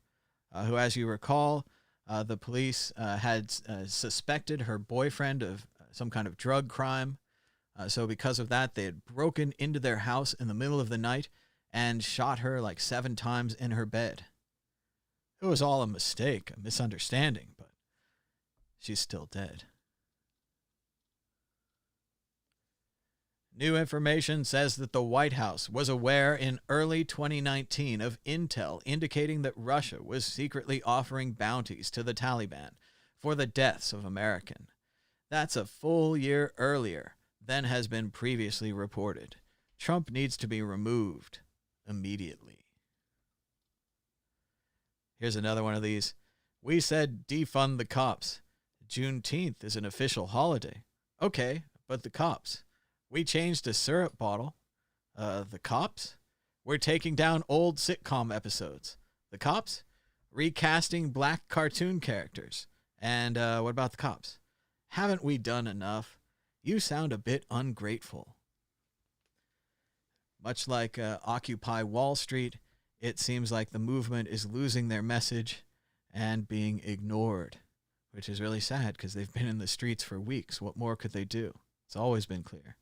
who, as you recall, the police had suspected her boyfriend of some kind of drug crime. So because of that, they had broken into their house in the middle of the night and shot her like 7 times in her bed. It was all a mistake, a misunderstanding, but she's still dead." New information says that the White House was aware in early 2019 of intel indicating that Russia was secretly offering bounties to the Taliban for the deaths of Americans. That's a full year earlier than has been previously reported. Trump needs to be removed immediately. Here's another one of these. "We said defund the cops. Juneteenth is an official holiday. Okay, but the cops. We changed a syrup bottle. The cops? We're taking down old sitcom episodes. The cops? Recasting black cartoon characters. And what about the cops? Haven't we done enough? You sound a bit ungrateful." Much like Occupy Wall Street, it seems like the movement is losing their message and being ignored, which is really sad because they've been in the streets for weeks. What more could they do? It's always been clear.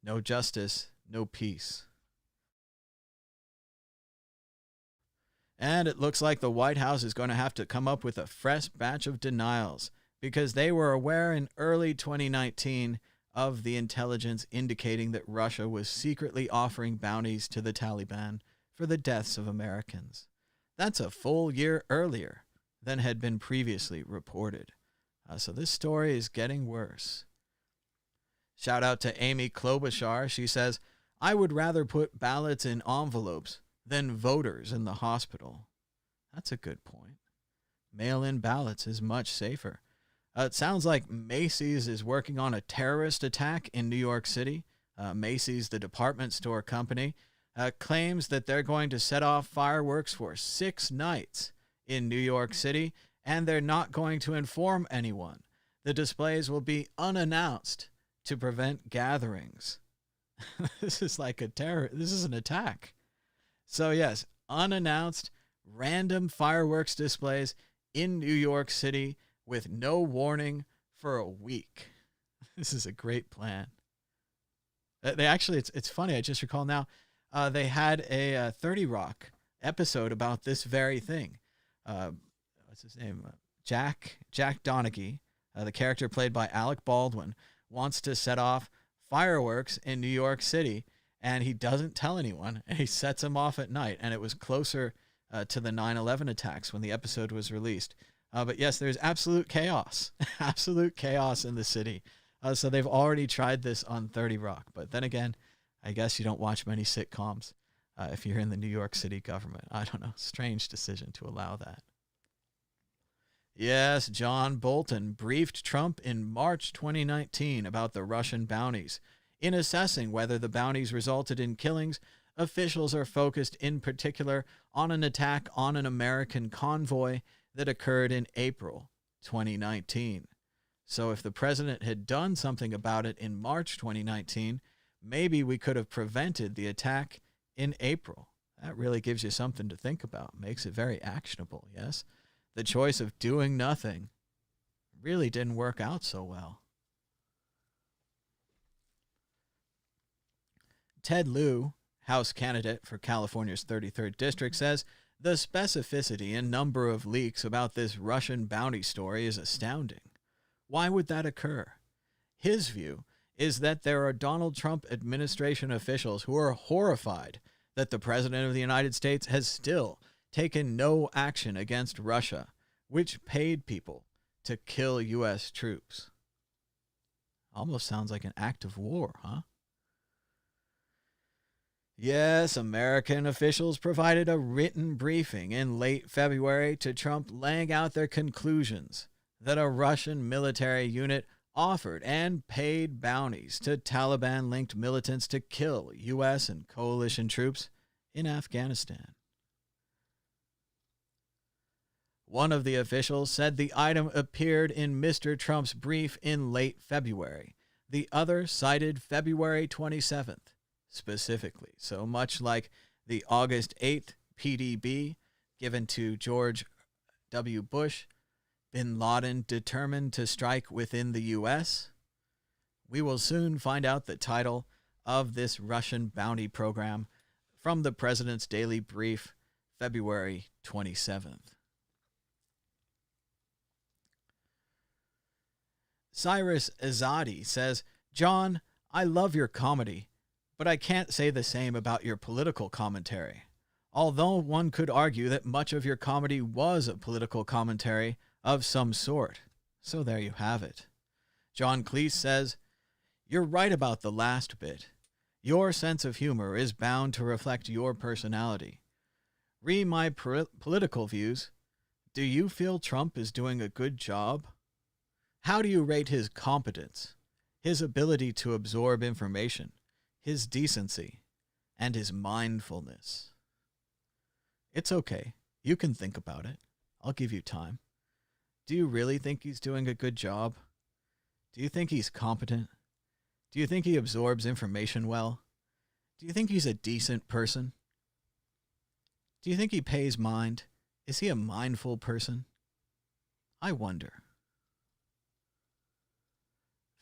No justice, no peace. And it looks like the White House is going to have to come up with a fresh batch of denials because they were aware in early 2019 of the intelligence indicating that Russia was secretly offering bounties to the Taliban for the deaths of Americans. That's a full year earlier than had been previously reported. So this story is getting worse. Shout out to Amy Klobuchar. She says, I would rather put ballots in envelopes than voters in the hospital. That's a good point. Mail-in ballots is much safer. It sounds like Macy's is working on a terrorist attack in New York City. Macy's, the department store company, claims that they're going to set off fireworks for 6 nights in New York City, and they're not going to inform anyone. The displays will be unannounced to prevent gatherings. This is like this is an attack. So yes, unannounced random fireworks displays in New York City with no warning for a week. This is a great plan. They actually, it's funny, I just recall now, they had a 30 Rock episode about this very thing. What's his name? Jack Donaghy, the character played by Alec Baldwin, wants to set off fireworks in New York City, and he doesn't tell anyone, and he sets them off at night. And it was closer to the 9/11 attacks when the episode was released. But yes, there's absolute chaos, absolute chaos in the city. So they've already tried this on 30 Rock. But then again, I guess you don't watch many sitcoms if you're in the New York City government. I don't know. Strange decision to allow that. Yes, John Bolton briefed Trump in March 2019 about the Russian bounties. In assessing whether the bounties resulted in killings, officials are focused in particular on an attack on an American convoy that occurred in April 2019. So if the president had done something about it in March 2019, maybe we could have prevented the attack in April. That really gives you something to think about. Makes it very actionable, yes? The choice of doing nothing really didn't work out so well. Ted Lieu, House candidate for California's 33rd District, says the specificity and number of leaks about this Russian bounty story is astounding. Why would that occur? His view is that there are Donald Trump administration officials who are horrified that the President of the United States has still taken no action against Russia, which paid people to kill U.S. troops. Almost sounds like an act of war, huh? Yes, American officials provided a written briefing in late February to Trump laying out their conclusions that a Russian military unit offered and paid bounties to Taliban-linked militants to kill U.S. and coalition troops in Afghanistan. One of the officials said the item appeared in Mr. Trump's brief in late February. The other cited February 27th. Specifically, so much like the August 8th PDB given to George W. Bush, bin Laden determined to strike within the U.S., we will soon find out the title of this Russian bounty program from the president's daily brief, February 27th. Cyrus Azadi says, John, I love your comedy, but I can't say the same about your political commentary. Although one could argue that much of your comedy was a political commentary of some sort. So there you have it. John Cleese says, you're right about the last bit. Your sense of humor is bound to reflect your personality. Re my political views. Do you feel Trump is doing a good job? How do you rate his competence, his ability to absorb information, his decency, and his mindfulness? It's okay. You can think about it. I'll give you time. Do you really think he's doing a good job? Do you think he's competent? Do you think he absorbs information well? Do you think he's a decent person? Do you think he pays mind? Is he a mindful person? I wonder.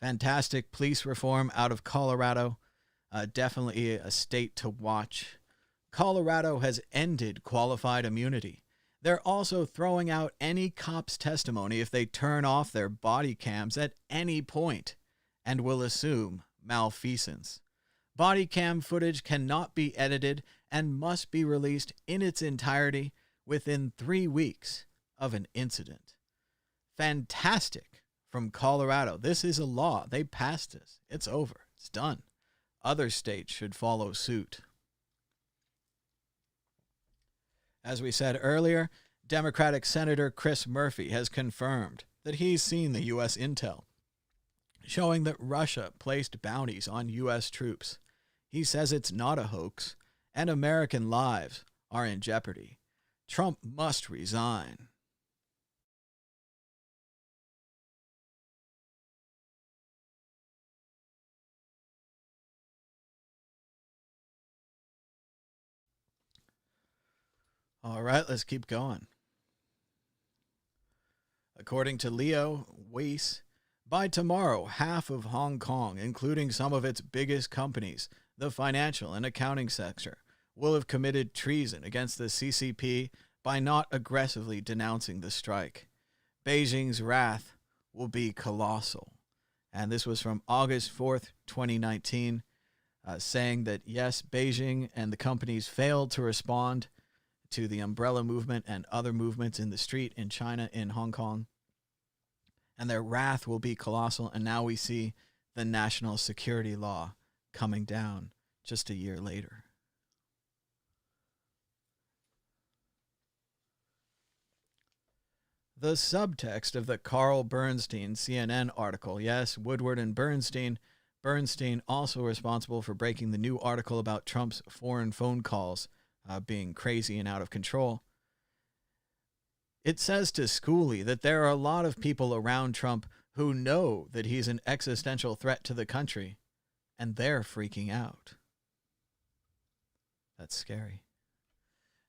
Fantastic police reform out of Colorado. Definitely a state to watch. Colorado has ended qualified immunity. They're also throwing out any cop's testimony if they turn off their body cams at any point, and will assume malfeasance. Body cam footage cannot be edited and must be released in its entirety within 3 weeks of an incident. Fantastic from Colorado. This is a law. They passed this. It's over. It's done. Other states should follow suit. As we said earlier, Democratic Senator Chris Murphy has confirmed that he's seen the U.S. intel showing that Russia placed bounties on U.S. troops. He says it's not a hoax, and American lives are in jeopardy. Trump must resign. All right, let's keep going. According to Leo Weiss, by tomorrow, half of Hong Kong, including some of its biggest companies, the financial and accounting sector, will have committed treason against the CCP by not aggressively denouncing the strike. Beijing's wrath will be colossal. And this was from August 4th, 2019, saying that, yes, Beijing and the companies failed to respond to the umbrella movement and other movements in the street in China, in Hong Kong. And their wrath will be colossal. And now we see the national security law coming down just a year later. The subtext of the Carl Bernstein CNN article, yes, Woodward and Bernstein also responsible for breaking the new article about Trump's foreign phone calls being crazy and out of control. It says to Schooley that there are a lot of people around Trump who know that he's an existential threat to the country, and they're freaking out. That's scary.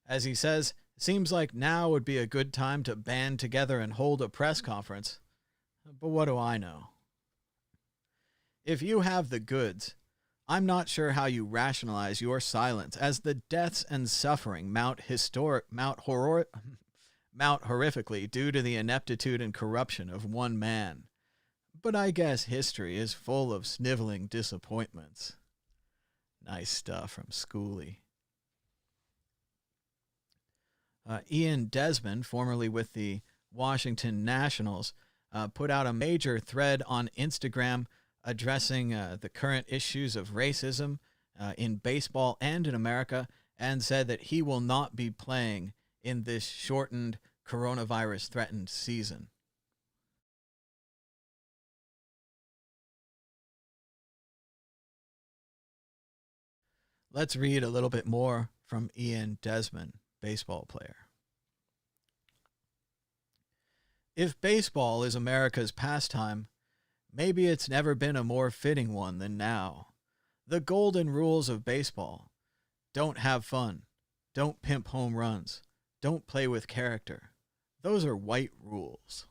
As he says, it seems like now would be a good time to band together and hold a press conference. But what do I know? If you have the goods, I'm not sure how you rationalize your silence as the deaths and suffering mount horrifically due to the ineptitude and corruption of one man. But I guess history is full of sniveling disappointments. Nice stuff from Schooley. Ian Desmond, formerly with the Washington Nationals, put out a major thread on Instagram addressing the current issues of racism in baseball and in America, and said that he will not be playing in this shortened coronavirus-threatened season. Let's read a little bit more from Ian Desmond, baseball player. If baseball is America's pastime, maybe it's never been a more fitting one than now. The golden rules of baseball: don't have fun, don't pimp home runs, don't play with character. Those are white rules.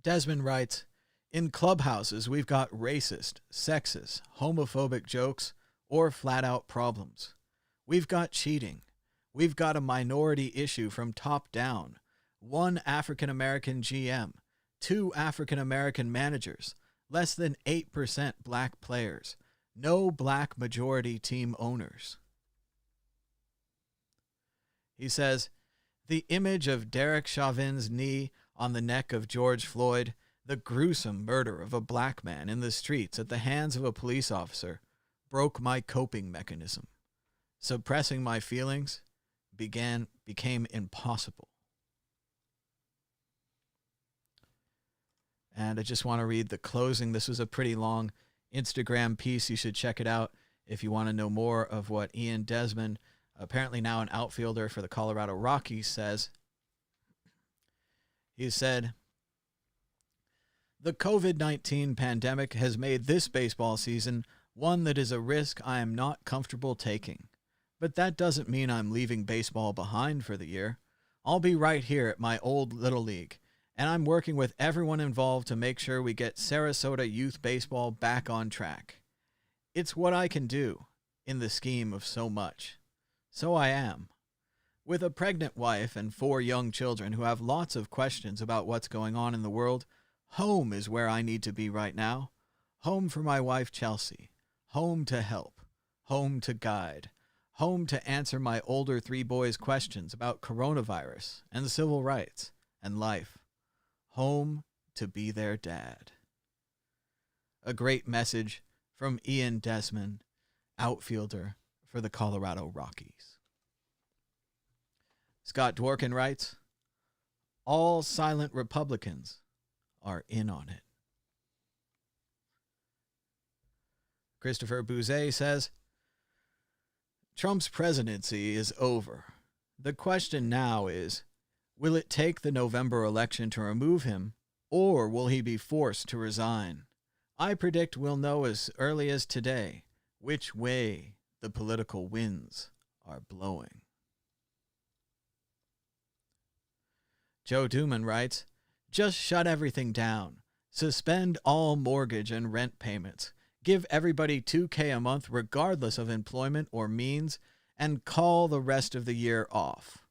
Desmond writes, in clubhouses, we've got racist, sexist, homophobic jokes, or flat-out problems. We've got cheating. We've got a minority issue from top down. 1 African-American GM, 2 African-American managers, less than 8% black players, no black majority team owners. He says, the image of Derek Chauvin's knee on the neck of George Floyd, the gruesome murder of a black man in the streets at the hands of a police officer, broke my coping mechanism. Suppressing my feelings became impossible. And I just want to read the closing. This was a pretty long Instagram piece. You should check it out if you want to know more of what Ian Desmond, apparently now an outfielder for the Colorado Rockies, says. He said, the COVID-19 pandemic has made this baseball season one that is a risk I am not comfortable taking. But that doesn't mean I'm leaving baseball behind for the year. I'll be right here at my old Little League, and I'm working with everyone involved to make sure we get Sarasota youth baseball back on track. It's what I can do in the scheme of so much. So I am. With a pregnant wife and 4 young children who have lots of questions about what's going on in the world, home is where I need to be right now. Home for my wife, Chelsea. Home to help. Home to guide. Home to answer my older 3 boys' questions about coronavirus and civil rights and life. Home to be their dad. A great message from Ian Desmond, outfielder for the Colorado Rockies. Scott Dworkin writes, all silent Republicans are in on it. Christopher Bouzet says, Trump's presidency is over. The question now is, will it take the November election to remove him, or will he be forced to resign? I predict we'll know as early as today which way the political winds are blowing. Joe Duman writes, just shut everything down. Suspend all mortgage and rent payments. Give everybody $2,000 a month regardless of employment or means, and call the rest of the year off.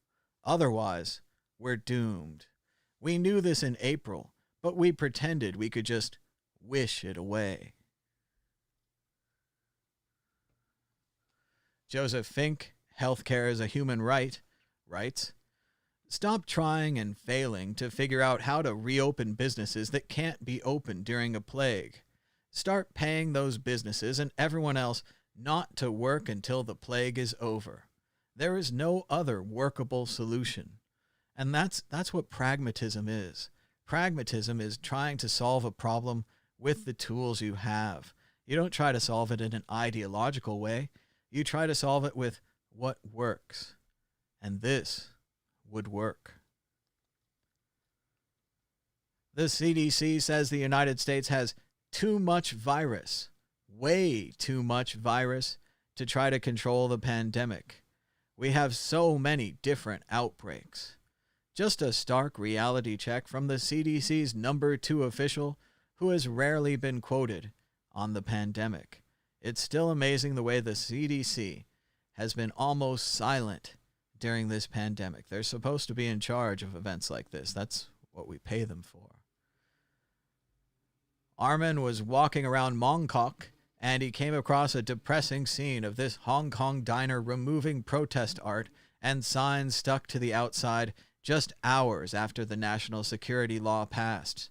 Otherwise, we're doomed. We knew this in April, but we pretended we could just wish it away. Joseph Fink, Healthcare is a Human Right, writes, stop trying and failing to figure out how to reopen businesses that can't be opened during a plague. Start paying those businesses and everyone else not to work until the plague is over. There is no other workable solution. And that's what pragmatism is. Pragmatism is trying to solve a problem with the tools you have. You don't try to solve it in an ideological way. You try to solve it with what works. And this would work. The CDC says the United States has too much virus, way too much virus, to try to control the pandemic. We have so many different outbreaks. Just a stark reality check from the CDC's number 2 official, who has rarely been quoted on the pandemic. It's still amazing the way the CDC has been almost silent during this pandemic. They're supposed to be in charge of events like this. That's what we pay them for. Armin was walking around Mongkok, and he came across a depressing scene of this Hong Kong diner removing protest art and signs stuck to the outside just hours after the national security law passed.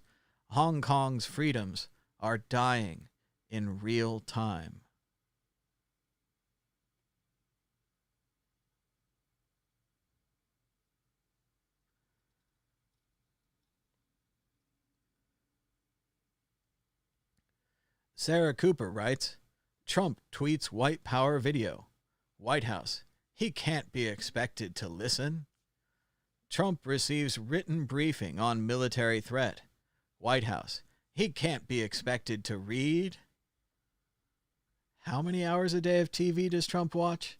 Hong Kong's freedoms are dying in real time. Sarah Cooper writes, Trump tweets white power video. White House, he can't be expected to listen. Trump receives written briefing on military threat. White House, he can't be expected to read. How many hours a day of TV does Trump watch?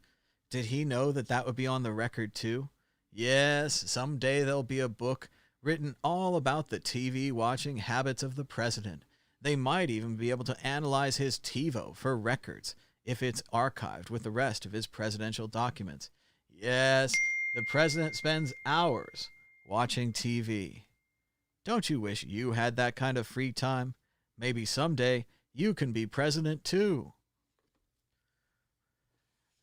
Did he know that would be on the record too? Yes, someday there'll be a book written all about the TV watching habits of the president. They might even be able to analyze his TiVo for records if it's archived with the rest of his presidential documents. Yes, the president spends hours watching TV. Don't you wish you had that kind of free time? Maybe someday you can be president too.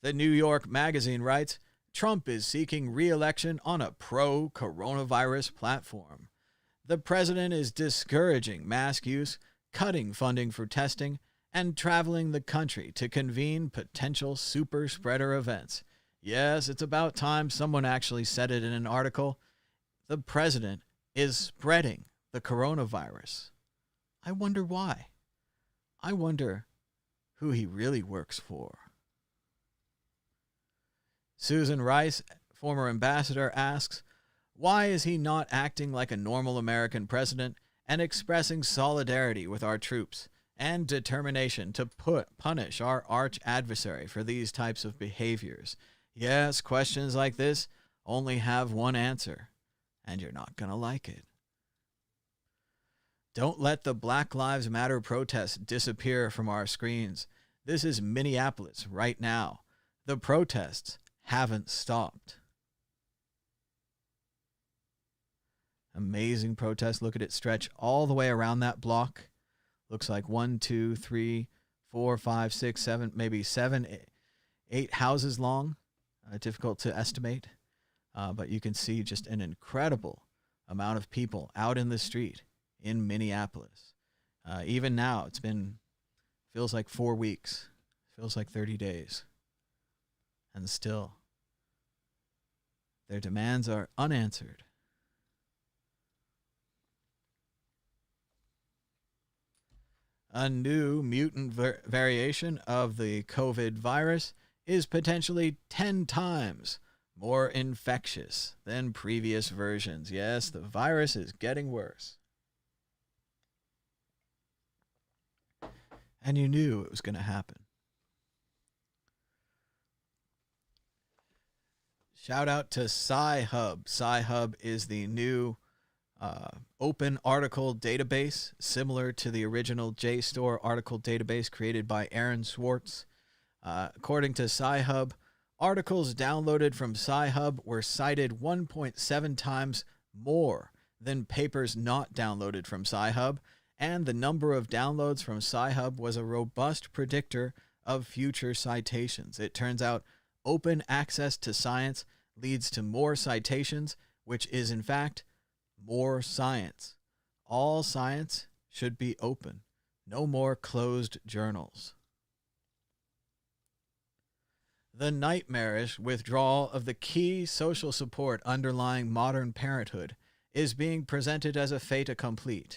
The New York Magazine writes, Trump is seeking re-election on a pro-coronavirus platform. The president is discouraging mask use, cutting funding for testing, and traveling the country to convene potential super spreader events. Yes, it's about time someone actually said it in an article. The president is spreading the coronavirus. I wonder why. I wonder who he really works for. Susan Rice, former ambassador, asks, why is he not acting like a normal American president and expressing solidarity with our troops and determination to punish our arch adversary for these types of behaviors? Yes, questions like this only have one answer, and you're not going to like it. Don't let the Black Lives Matter protests disappear from our screens. This is Minneapolis right now. The protests haven't stopped. Amazing protest. Look at it stretch all the way around that block. Looks like 1, 2, 3, 4, 5, 6, 7, maybe 7, 8 houses long. Difficult to estimate. But you can see just an incredible amount of people out in the street in Minneapolis. Even now, feels like 4 weeks. Feels like 30 days. And still, their demands are unanswered. A new mutant variation of the COVID virus is potentially 10 times more infectious than previous versions. Yes, the virus is getting worse. And you knew it was going to happen. Shout out to Sci-Hub. Sci-Hub is the new open article database, similar to the original JSTOR article database created by Aaron Swartz. According to Sci-Hub, articles downloaded from Sci-Hub were cited 1.7 times more than papers not downloaded from Sci-Hub, and the number of downloads from Sci-Hub was a robust predictor of future citations. It turns out open access to science leads to more citations, which is in fact more science. All science should be open. No more closed journals. The nightmarish withdrawal of the key social support underlying modern parenthood is being presented as a fait accompli,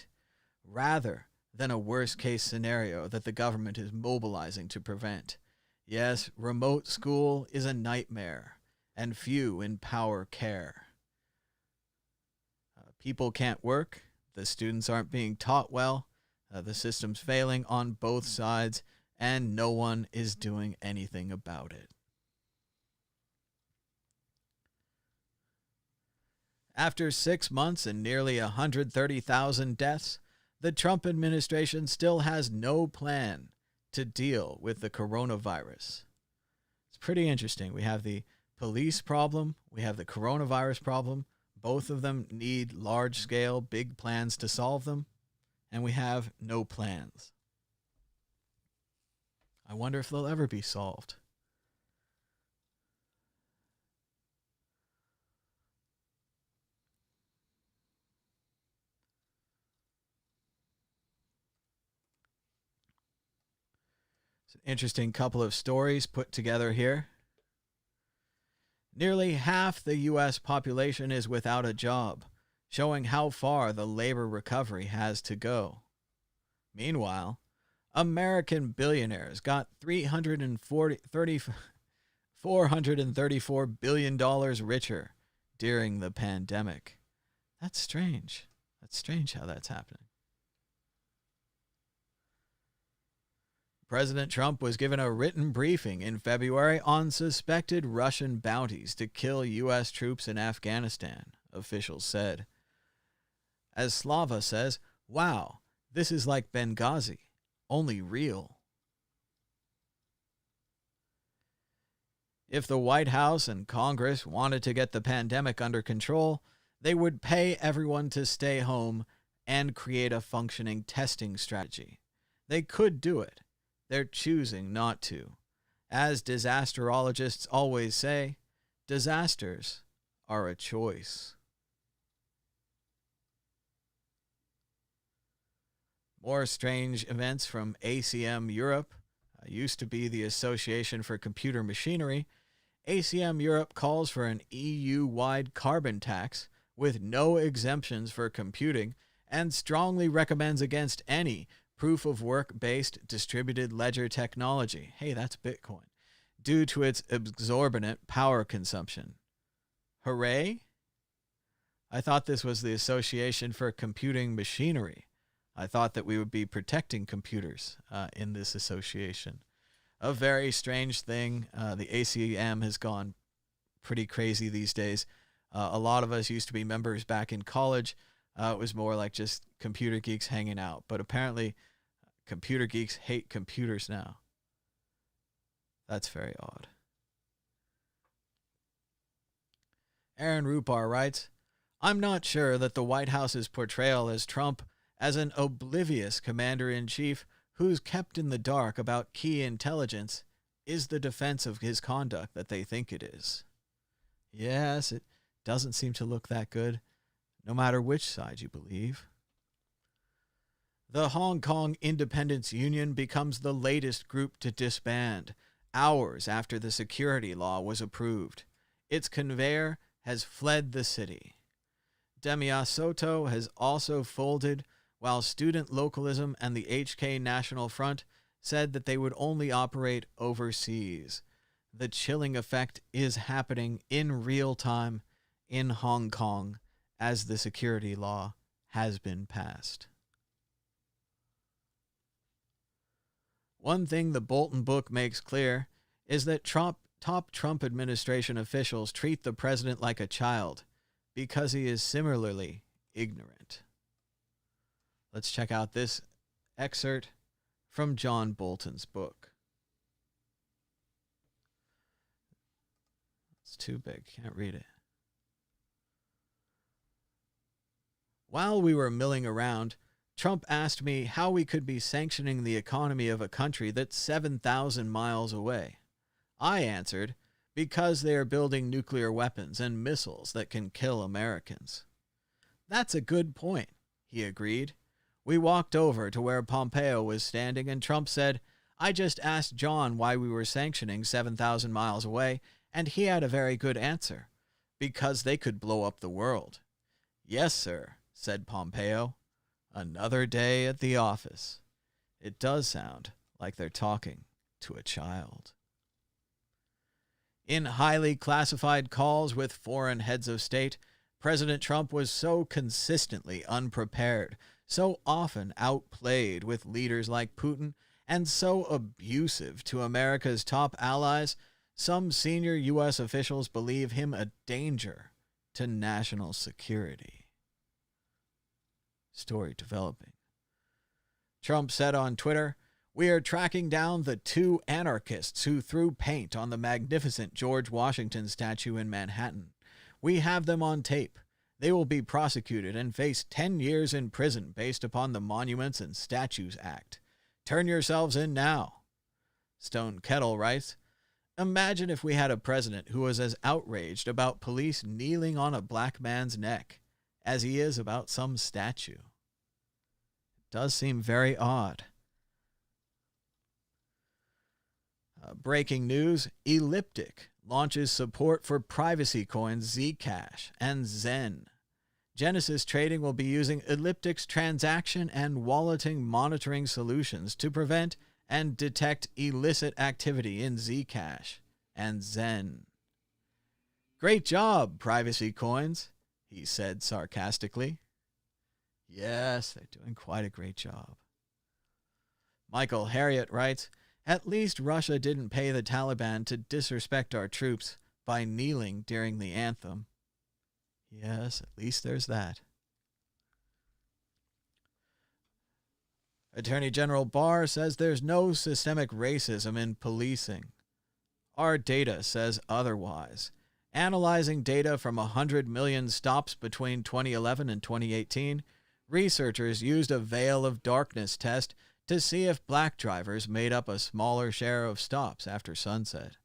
rather than a worst-case scenario that the government is mobilizing to prevent. Yes, remote school is a nightmare, and few in power care. People can't work, the students aren't being taught well, the system's failing on both sides, and no one is doing anything about it. After 6 months and nearly 130,000 deaths, the Trump administration still has no plan to deal with the coronavirus. It's pretty interesting. We have the police problem, we have the coronavirus problem. Both of them need large-scale, big plans to solve them, and we have no plans. I wonder if they'll ever be solved. It's an interesting couple of stories put together here. Nearly half the U.S. population is without a job, showing how far the labor recovery has to go. Meanwhile, American billionaires got $434 billion richer during the pandemic. That's strange. That's strange how that's happening. President Trump was given a written briefing in February on suspected Russian bounties to kill U.S. troops in Afghanistan, officials said. As Slava says, wow, this is like Benghazi, only real. If the White House and Congress wanted to get the pandemic under control, they would pay everyone to stay home and create a functioning testing strategy. They could do it. They're choosing not to. As disasterologists always say, disasters are a choice. More strange events from ACM Europe. Used to be the Association for Computer Machinery. ACM Europe calls for an EU-wide carbon tax with no exemptions for computing and strongly recommends against any proof-of-work-based distributed ledger technology. Hey, that's Bitcoin. Due to its exorbitant power consumption. Hooray? I thought this was the Association for Computing Machinery. I thought that we would be protecting computers in this association. A very strange thing. The ACM has gone pretty crazy these days. A lot of us used to be members back in college. It was more like just computer geeks hanging out. But apparently, computer geeks hate computers now. That's very odd. Aaron Rupar writes, I'm not sure that the White House's portrayal as Trump as an oblivious commander-in-chief who's kept in the dark about key intelligence is the defense of his conduct that they think it is. Yes, it doesn't seem to look that good, no matter which side you believe. The Hong Kong Independence Union becomes the latest group to disband, hours after the security law was approved. Its conveyor has fled the city. Demias Soto has also folded, while Student Localism and the HK National Front said that they would only operate overseas. The chilling effect is happening in real time in Hong Kong as the security law has been passed. One thing the Bolton book makes clear is that top Trump administration officials treat the president like a child because he is similarly ignorant. Let's check out this excerpt from John Bolton's book. It's too big, can't read it. While we were milling around, Trump asked me how we could be sanctioning the economy of a country that's 7,000 miles away. I answered, because they are building nuclear weapons and missiles that can kill Americans. That's a good point, he agreed. We walked over to where Pompeo was standing, and Trump said, I just asked John why we were sanctioning 7,000 miles away, and he had a very good answer. Because they could blow up the world. Yes, sir, said Pompeo. Another day at the office. It does sound like they're talking to a child. In highly classified calls with foreign heads of state, President Trump was so consistently unprepared, so often outplayed with leaders like Putin, and so abusive to America's top allies, some senior U.S. officials believe him a danger to national security. Story developing. Trump said on Twitter, we are tracking down the 2 anarchists who threw paint on the magnificent George Washington statue in Manhattan. We have them on tape. They will be prosecuted and face 10 years in prison based upon the Monuments and Statues Act. Turn yourselves in now. Stone Kettle writes, imagine if we had a president who was as outraged about police kneeling on a black man's neck as he is about some statue. It does seem very odd. Breaking news, Elliptic launches support for privacy coins Zcash and Zen. Genesis Trading will be using Elliptic's transaction and walleting monitoring solutions to prevent and detect illicit activity in Zcash and Zen. Great job, privacy coins, he said sarcastically. Yes, they're doing quite a great job. Michael Harriot writes, at least Russia didn't pay the Taliban to disrespect our troops by kneeling during the anthem. Yes, at least there's that. Attorney General Barr says there's no systemic racism in policing. Our data says otherwise. Analyzing data from 100 million stops between 2011 and 2018, researchers used a veil of darkness test to see if black drivers made up a smaller share of stops after sunset.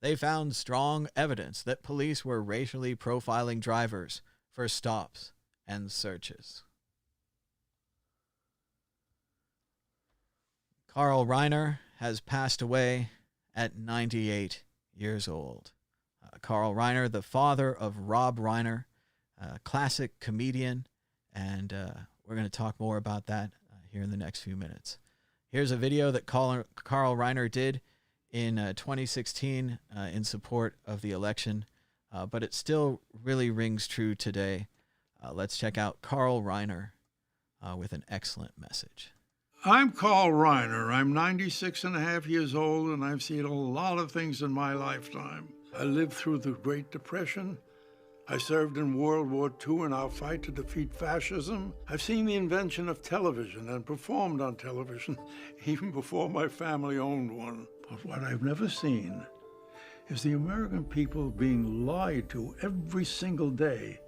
They found strong evidence that police were racially profiling drivers for stops and searches. Carl Reiner has passed away at 98 years old. Carl Reiner, the father of Rob Reiner, a classic comedian, and we're going to talk more about that here in the next few minutes. Here's a video that Carl Reiner did in 2016 in support of the election, but it still really rings true today. Let's check out Carl Reiner with an excellent message. I'm Carl Reiner. I'm 96 and a half years old, and I've seen a lot of things in my lifetime. I lived through the Great Depression. I served in World War II in our fight to defeat fascism. I've seen the invention of television and performed on television even before my family owned one. But what I've never seen is the American people being lied to every single day.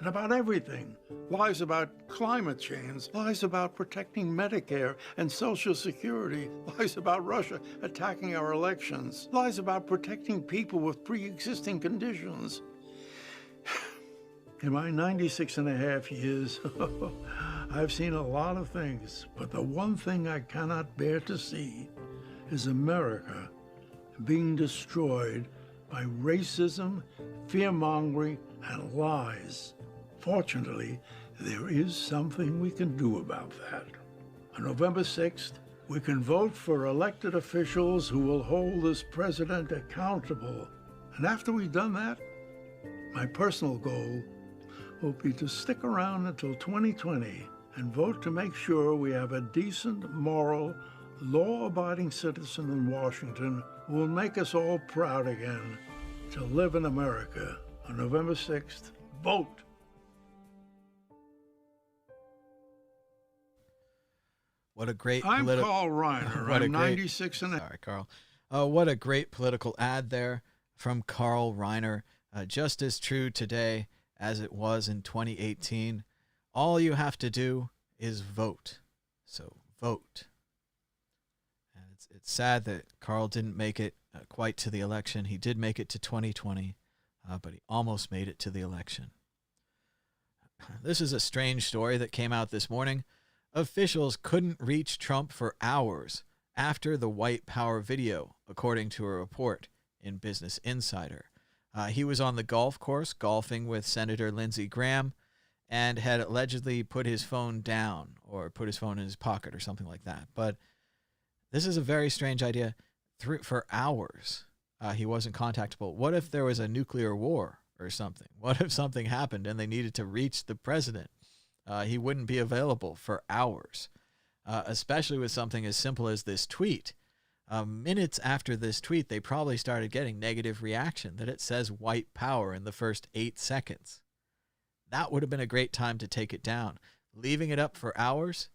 And about everything. Lies about climate change, lies about protecting Medicare and Social Security, lies about Russia attacking our elections, lies about protecting people with pre-existing conditions. In my 96 and a half years, I've seen a lot of things, but the one thing I cannot bear to see is America being destroyed by racism, fear-mongering, and lies. Fortunately, there is something we can do about that. On November 6th, we can vote for elected officials who will hold this president accountable. And after we've done that, my personal goal will be to stick around until 2020 and vote to make sure we have a decent, moral, law-abiding citizen in Washington who will make us all proud again to live in America. On November 6th, vote. What a great I'm Carl Reiner. I'm 96 and a... Sorry, Carl. What a great political ad there from Carl Reiner. Just as true today as it was in 2018. All you have to do is vote. So vote. And it's sad that Carl didn't make it quite to the election. He did make it to 2020, but he almost made it to the election. This is a strange story that came out this morning. Officials couldn't reach Trump for hours after the white power video, according to a report in Business Insider. He was on the golf course golfing with Senator Lindsey Graham and had allegedly put his phone down or put his phone in his pocket or something like that. But this is a very strange idea. For hours, he wasn't contactable. What if there was a nuclear war or something? What if something happened and they needed to reach the president? He wouldn't be available for hours, especially with something as simple as this tweet. Minutes after this tweet, they probably started getting negative reaction that it says white power in the first 8 seconds. That would have been a great time to take it down. Leaving it up for hours,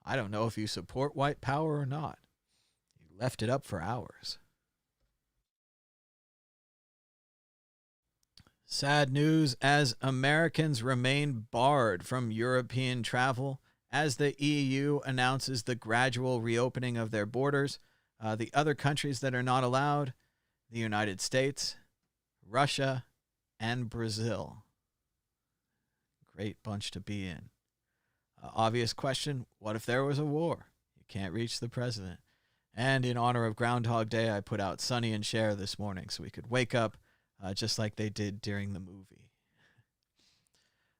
I don't know if you support white power or not. You left it up for hours. Sad news as Americans remain barred from European travel as the EU announces the gradual reopening of their borders. The other countries that are not allowed, the United States, Russia, and Brazil. Great bunch to be in. Obvious question, what if there was a war? You can't reach the president. And in honor of Groundhog Day, I put out Sonny and Cher this morning so we could wake up just like they did during the movie.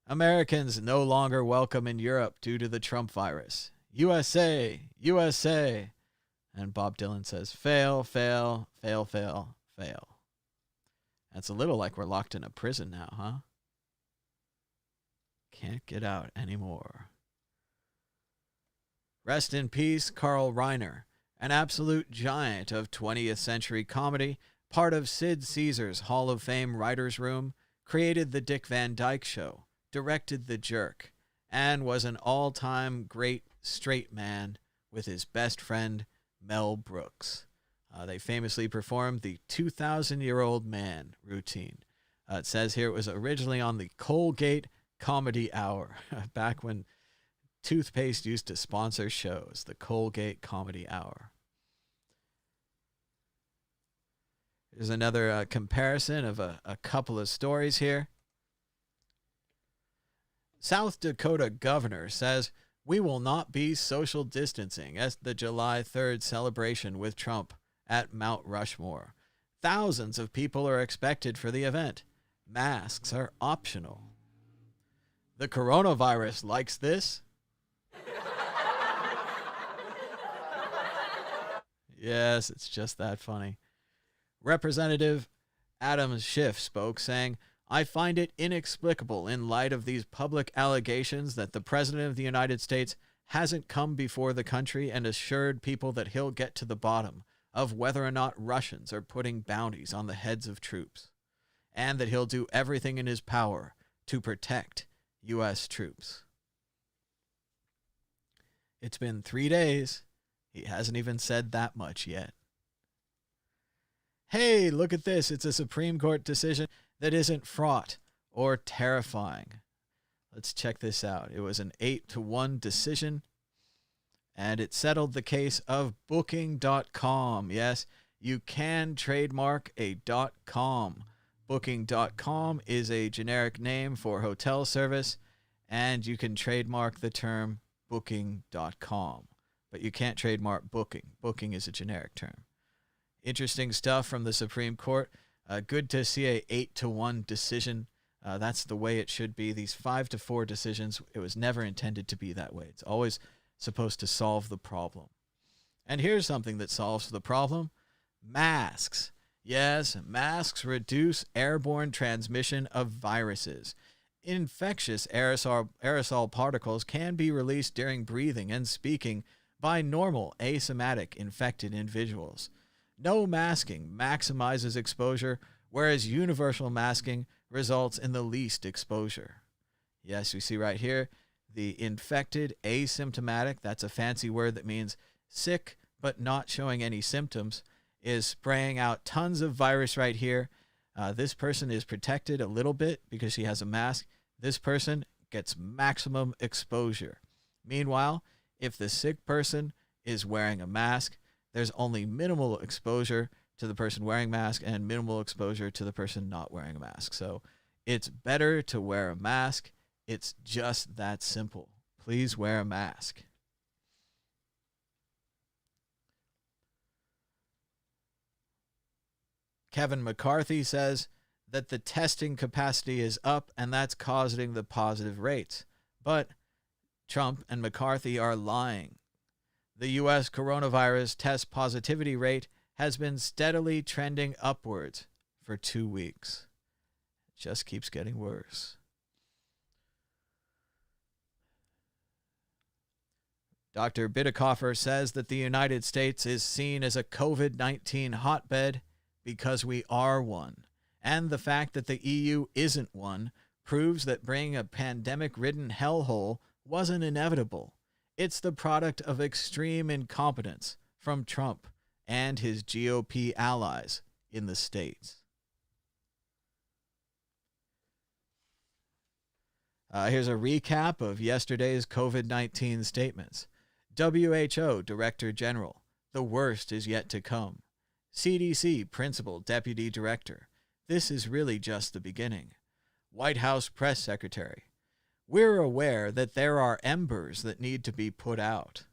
Americans no longer welcome in Europe due to the Trump virus. USA, USA. And Bob Dylan says, fail, fail, fail, fail, fail. That's a little like we're locked in a prison now, huh? Can't get out anymore. Rest in peace, Carl Reiner, an absolute giant of 20th century comedy, part of Sid Caesar's Hall of Fame writer's room, created The Dick Van Dyke Show, directed The Jerk, and was an all-time great straight man with his best friend, Mel Brooks. They famously performed the 2,000-year-old man routine. It says here it was originally on the Colgate Comedy Hour, back when toothpaste used to sponsor shows, the Colgate Comedy Hour. There's another comparison of a couple of stories here. South Dakota governor says, we will not be social distancing at the July 3rd celebration with Trump at Mount Rushmore. Thousands of people are expected for the event. Masks are optional. The coronavirus likes this. Yes, it's just that funny. Representative Adam Schiff spoke, saying, I find it inexplicable in light of these public allegations that the President of the United States hasn't come before the country and assured people that he'll get to the bottom of whether or not Russians are putting bounties on the heads of troops. and that he'll do everything in his power to protect U.S. troops. It's been 3 days. He hasn't even said that much yet. Hey, look at this. It's a Supreme Court decision that isn't fraught or terrifying. Let's check this out. It was an 8-1 decision, and it settled the case of Booking.com. Yes, you can trademark a .com. Booking.com is a generic name for hotel service, and you can trademark the term Booking.com. But you can't trademark booking. Booking is a generic term. Interesting stuff from the Supreme Court. Good to see a 8-1 decision. That's the way it should be. These 5-4 decisions, it was never intended to be that way. It's always supposed to solve the problem. And here's something that solves the problem. Masks. Yes, masks reduce airborne transmission of viruses. Infectious aerosol particles can be released during breathing and speaking by normal asymptomatic infected individuals. No masking maximizes exposure, whereas universal masking results in the least exposure. Yes, we see right here, the infected asymptomatic, that's a fancy word that means sick but not showing any symptoms, is spraying out tons of virus right here. This person is protected a little bit because she has a mask. This person gets maximum exposure. Meanwhile, if the sick person is wearing a mask, there's only minimal exposure to the person wearing a mask and minimal exposure to the person not wearing a mask. So it's better to wear a mask. It's just that simple. Please wear a mask. Kevin McCarthy says that the testing capacity is up and that's causing the positive rates. But Trump and McCarthy are lying. The U.S. coronavirus test positivity rate has been steadily trending upwards for 2 weeks. It just keeps getting worse. Dr. Bidikofer says that the United States is seen as a COVID-19 hotbed because we are one. And the fact that the EU isn't one proves that bringing a pandemic-ridden hellhole wasn't inevitable. It's the product of extreme incompetence from Trump and his GOP allies in the States. Here's a recap of yesterday's COVID-19 statements. WHO Director General, the worst is yet to come. CDC Principal Deputy Director, this is really just the beginning. White House Press Secretary, we're aware that there are embers that need to be put out.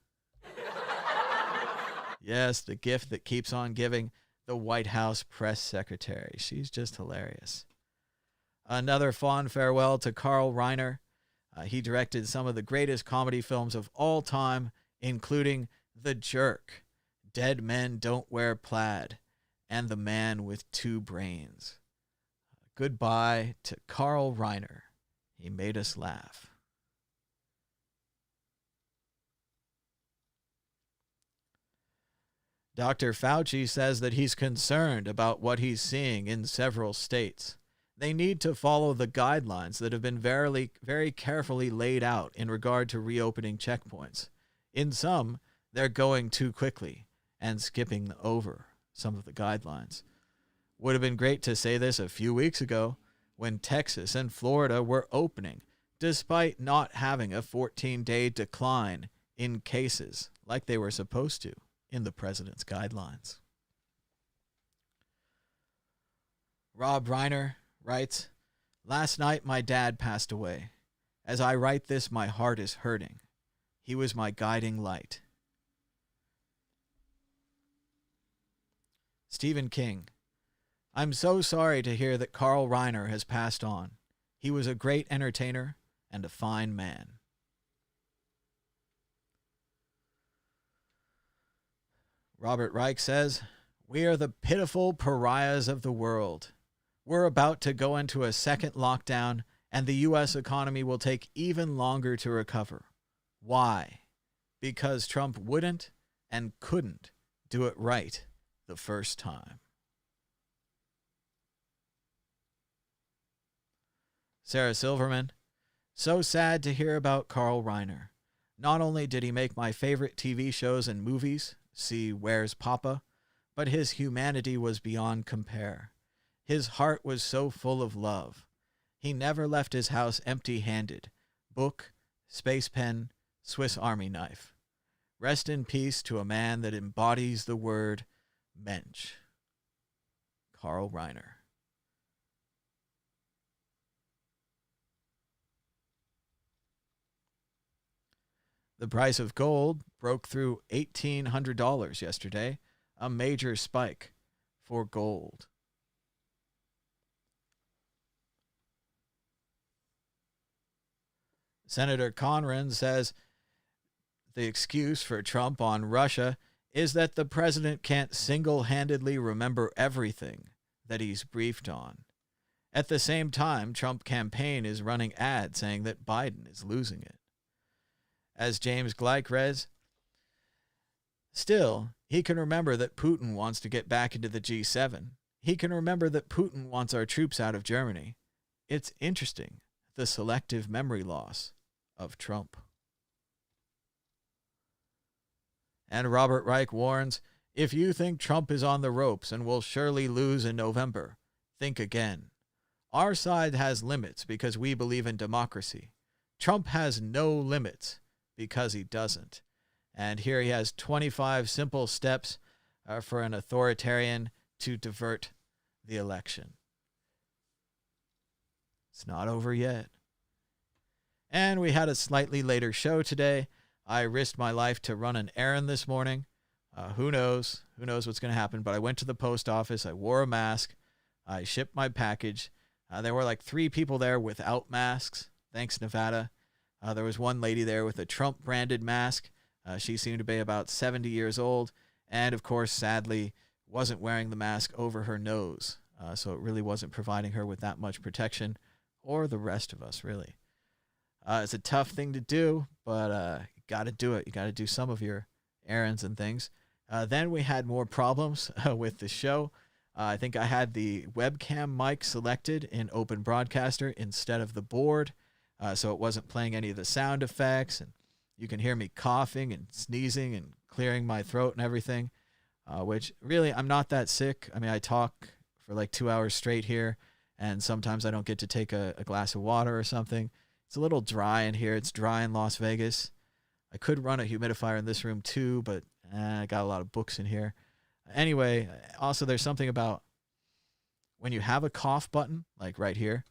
Yes, the gift that keeps on giving, the White House Press Secretary. She's just hilarious. Another fond farewell to Carl Reiner. He directed some of the greatest comedy films of all time, including The Jerk, Dead Men Don't Wear Plaid, and The Man with Two Brains. Goodbye to Carl Reiner. He made us laugh. Dr. Fauci says that he's concerned about what he's seeing in several states. They need to follow the guidelines that have been very carefully laid out in regard to reopening checkpoints. In some, they're going too quickly and skipping over some of the guidelines. Would have been great to say this a few weeks ago when Texas and Florida were opening, despite not having a 14-day decline in cases like they were supposed to in the president's guidelines. Rob Reiner writes, last night my dad passed away. As I write this, my heart is hurting. He was my guiding light. Stephen King, I'm so sorry to hear that Carl Reiner has passed on. He was a great entertainer and a fine man. Robert Reich says, we are the pitiful pariahs of the world. We're about to go into a second lockdown, and the U.S. economy will take even longer to recover. Why? Because Trump wouldn't and couldn't do it right the first time. Sarah Silverman, so sad to hear about Carl Reiner. Not only did he make my favorite TV shows and movies, see Where's Papa, but his humanity was beyond compare. His heart was so full of love. He never left his house empty-handed. Book, space pen, Swiss Army knife. Rest in peace to a man that embodies the word Mensch. Carl Reiner. The price of gold broke through $1,800 yesterday, a major spike for gold. Senator Conran says the excuse for Trump on Russia is that the president can't single-handedly remember everything that he's briefed on. At the same time, Trump campaign is running ads saying that Biden is losing it. As James Gleick read, still, he can remember that Putin wants to get back into the G7. He can remember that Putin wants our troops out of Germany. It's interesting, the selective memory loss of Trump. And Robert Reich warns, if you think Trump is on the ropes and will surely lose in November, think again. Our side has limits because we believe in democracy. Trump has no limits because he doesn't. And here he has 25 simple steps for an authoritarian to divert the election. It's not over yet. And we had a slightly later show today. I risked my life to run an errand this morning. Who knows? Who knows what's going to happen? But I went to the post office. I wore a mask. I shipped my package. There were like 3 people there without masks. Thanks, Nevada. There was one lady there with a Trump-branded mask. She seemed to be about 70 years old. And, of course, sadly, wasn't wearing the mask over her nose. So it really wasn't providing her with that much protection, or the rest of us, really. It's a tough thing to do, but you got to do it. You got to do some of your errands and things. Then we had more problems with the show. I think I had the webcam mic selected in Open Broadcaster instead of the board, so it wasn't playing any of the sound effects, and you can hear me coughing and sneezing and clearing my throat and everything, which really, I'm not that sick. I mean, I talk for like 2 hours straight here, and sometimes I don't get to take a glass of water or something. It's a little dry in here. It's dry in Las Vegas. I could run a humidifier in this room too, but I got a lot of books in here. Anyway, also there's something about when you have a cough button, like right here,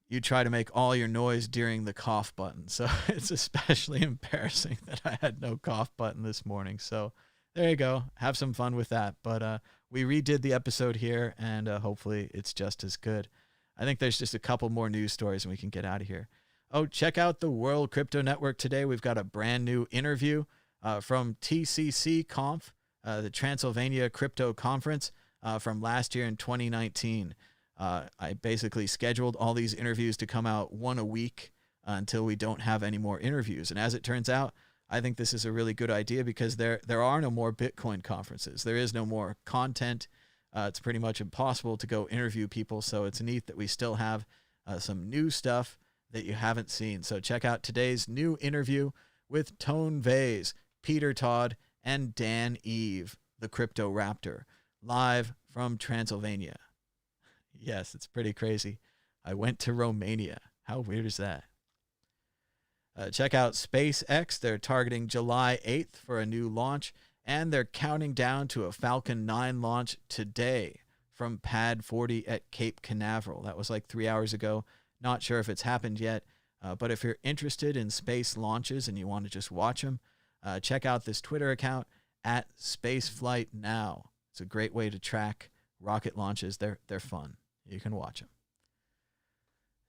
you try to make all your noise during the cough button. So it's especially embarrassing that I had no cough button this morning. So there you go. Have some fun with that. But we redid the episode here, and hopefully it's just as good. I think there's just a couple more news stories and we can get out of here. Oh, check out the World Crypto Network today. We've got a brand new interview from TCC Conf, the Transylvania Crypto Conference from last year in 2019. I basically scheduled all these interviews to come out one a week until we don't have any more interviews. And as it turns out, I think this is a really good idea because there are no more Bitcoin conferences. There is no more content. It's pretty much impossible to go interview people. So it's neat that we still have some new stuff that you haven't seen. So check out today's new interview with Tone Vase, Peter Todd, and Dan Eve, the Crypto Raptor, live from Transylvania. Yes, it's pretty crazy. I went to Romania. How weird is that? Check out SpaceX. They're targeting July 8th for a new launch, and they're counting down to a Falcon 9 launch today from Pad 40 at Cape Canaveral. That was like 3 hours ago. Not sure if it's happened yet, but if you're interested in space launches and you want to just watch them, check out this Twitter account at SpaceFlightNow. It's a great way to track rocket launches. They're fun. You can watch them.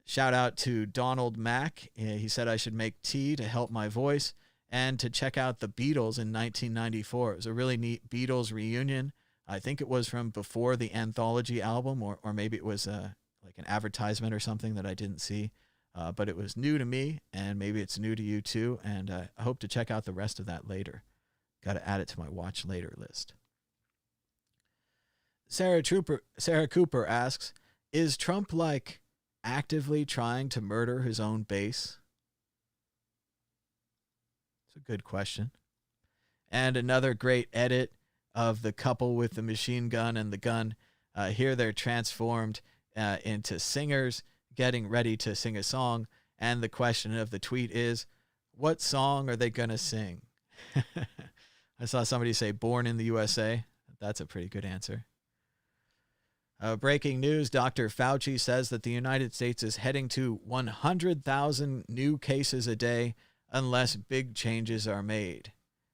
Shout out to Donald Mack. He said I should make tea to help my voice and to check out the Beatles in 1994. It was a really neat Beatles reunion. I think it was from before the anthology album, or maybe it was like an advertisement or something that I didn't see. But it was new to me, and maybe it's new to you too. And I hope to check out the rest of that later. Got to add it to my watch later list. Sarah Cooper asks, is Trump like actively trying to murder his own base? It's a good question. And another great edit of the couple with the machine gun and the gun. Here they're transformed into singers getting ready to sing a song. And the question of the tweet is, what song are they going to sing? I saw somebody say Born in the USA. That's a pretty good answer. Breaking news, Dr. Fauci says that the United States is heading to 100,000 new cases a day unless big changes are made.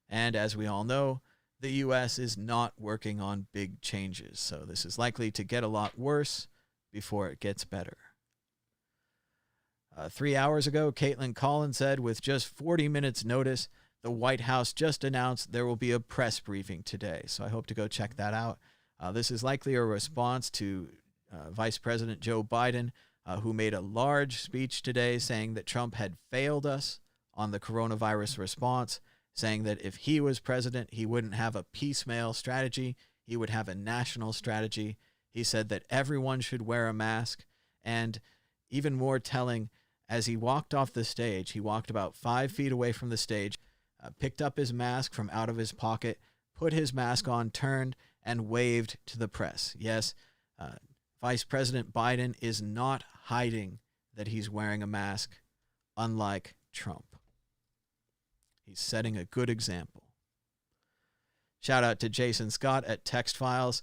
And as we all know, the U.S. is not working on big changes, so this is likely to get a lot worse before it gets better. 3 hours ago, Caitlin Collins said, with just 40 minutes notice, the White House just announced there will be a press briefing today, so I hope to go check that out. This is likely a response to Vice President Joe Biden, who made a large speech today saying that Trump had failed us on the coronavirus response, saying that if he was president, he wouldn't have a piecemeal strategy, he would have a national strategy. He said that everyone should wear a mask, and even more telling, as he walked off the stage, he walked about 5 feet away from the stage, picked up his mask from out of his pocket, put his mask on, turned, and waved to the press. Yes, Vice President Biden is not hiding that he's wearing a mask, unlike Trump. He's setting a good example. Shout out to Jason Scott at Text Files.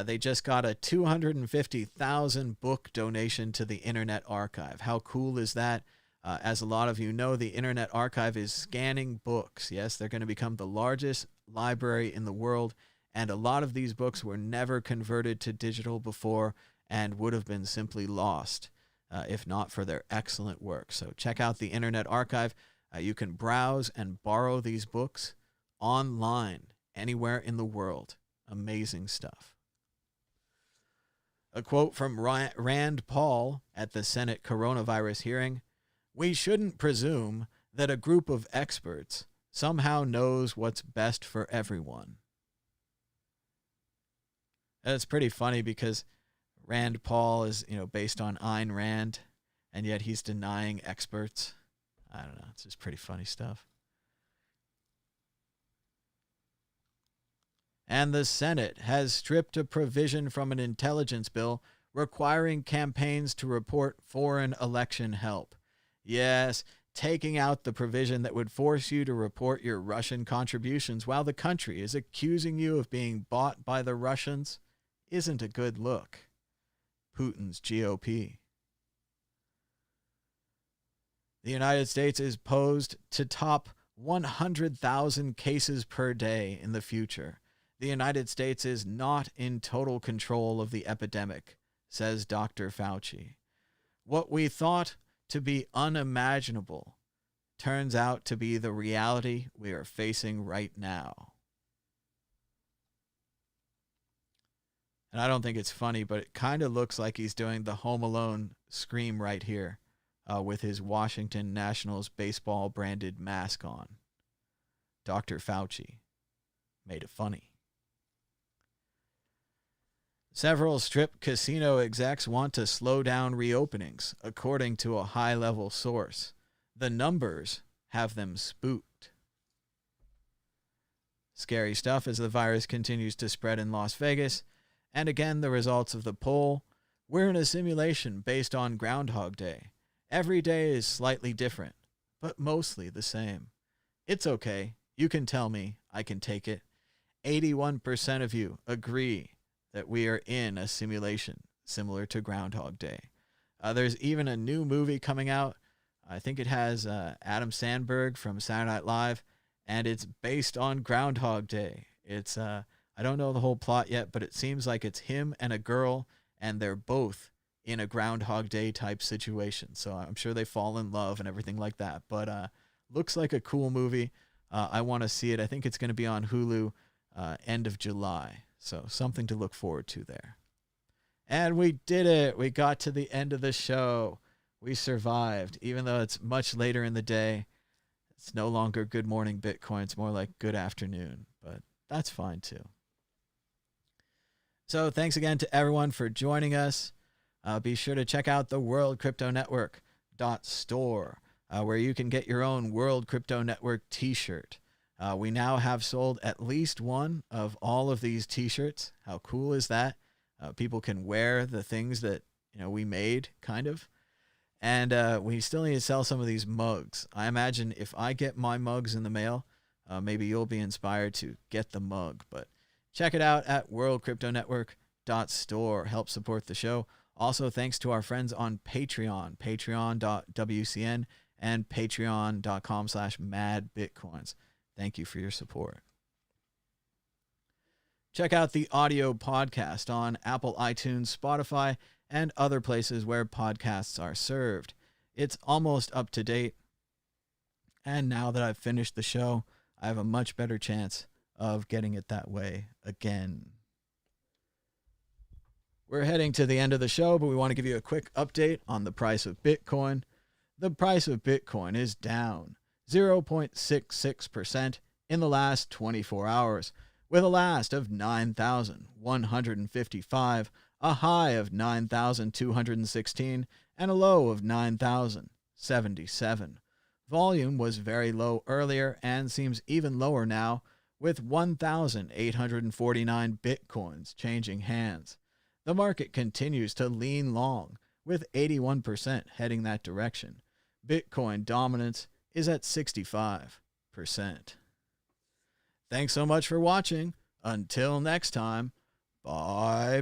They just got a 250,000 book donation to the Internet Archive. How cool is that? As a lot of you know, the Internet Archive is scanning books. Yes, they're going to become the largest library in the world, and a lot of these books were never converted to digital before and would have been simply lost if not for their excellent work. So check out the Internet Archive. You can browse and borrow these books online anywhere in the world. Amazing stuff. A quote from Rand Paul at the Senate coronavirus hearing: "We shouldn't presume that a group of experts somehow knows what's best for everyone." And it's pretty funny because Rand Paul is, based on Ayn Rand, and yet he's denying experts. I don't know. It's just pretty funny stuff. And the Senate has stripped a provision from an intelligence bill requiring campaigns to report foreign election help. Yes, taking out the provision that would force you to report your Russian contributions while the country is accusing you of being bought by the Russians isn't a good look. Putin's GOP. The United States is posed to top 100,000 cases per day in the future. The United States is not in total control of the epidemic, says Dr. Fauci. What we thought to be unimaginable turns out to be the reality we are facing right now. And I don't think it's funny, but it kind of looks like he's doing the Home Alone scream right here with his Washington Nationals baseball branded mask on. Dr. Fauci made it funny. Several strip casino execs want to slow down reopenings, according to a high-level source. The numbers have them spooked. Scary stuff as the virus continues to spread in Las Vegas. And again, the results of the poll. We're in a simulation based on Groundhog Day. Every day is slightly different, but mostly the same. It's okay. You can tell me. I can take it. 81% of you agree that we are in a simulation similar to Groundhog Day. There's even a new movie coming out. I think it has Adam Sandberg from Saturday Night Live, and it's based on Groundhog Day. It's I don't know the whole plot yet, but it seems like it's him and a girl, and they're both in a Groundhog Day type situation. So I'm sure they fall in love and everything like that. But looks like a cool movie. I want to see it. I think it's going to be on Hulu end of July. So something to look forward to there. And we did it. We got to the end of the show. We survived, even though it's much later in the day. It's no longer Good Morning Bitcoin. It's more like good afternoon, but that's fine too. So thanks again to everyone for joining us. be sure to check out the World Crypto Network .store, where you can get your own World Crypto Network t-shirt. We now have sold at least one of all of these t-shirts. How cool is that? People can wear the things that we made, kind of. And we still need to sell some of these mugs. I imagine if I get my mugs in the mail, maybe you'll be inspired to get the mug. But check it out at worldcryptonetwork.store. Help support the show. Also, thanks to our friends on Patreon, patreon.wcn and patreon.com/madbitcoins. Thank you for your support. Check out the audio podcast on Apple, iTunes, Spotify, and other places where podcasts are served. It's almost up to date. And now that I've finished the show, I have a much better chance of getting it that way again. We're heading to the end of the show, but we want to give you a quick update on the price of Bitcoin. The price of Bitcoin is down 0.66% in the last 24 hours, with a last of 9,155, a high of 9,216, and a low of 9,077. Volume was very low earlier and seems even lower now, with 1,849 Bitcoins changing hands. The market continues to lean long, with 81% heading that direction. Bitcoin dominance is at 65%. Thanks so much for watching. Until next time, bye-bye.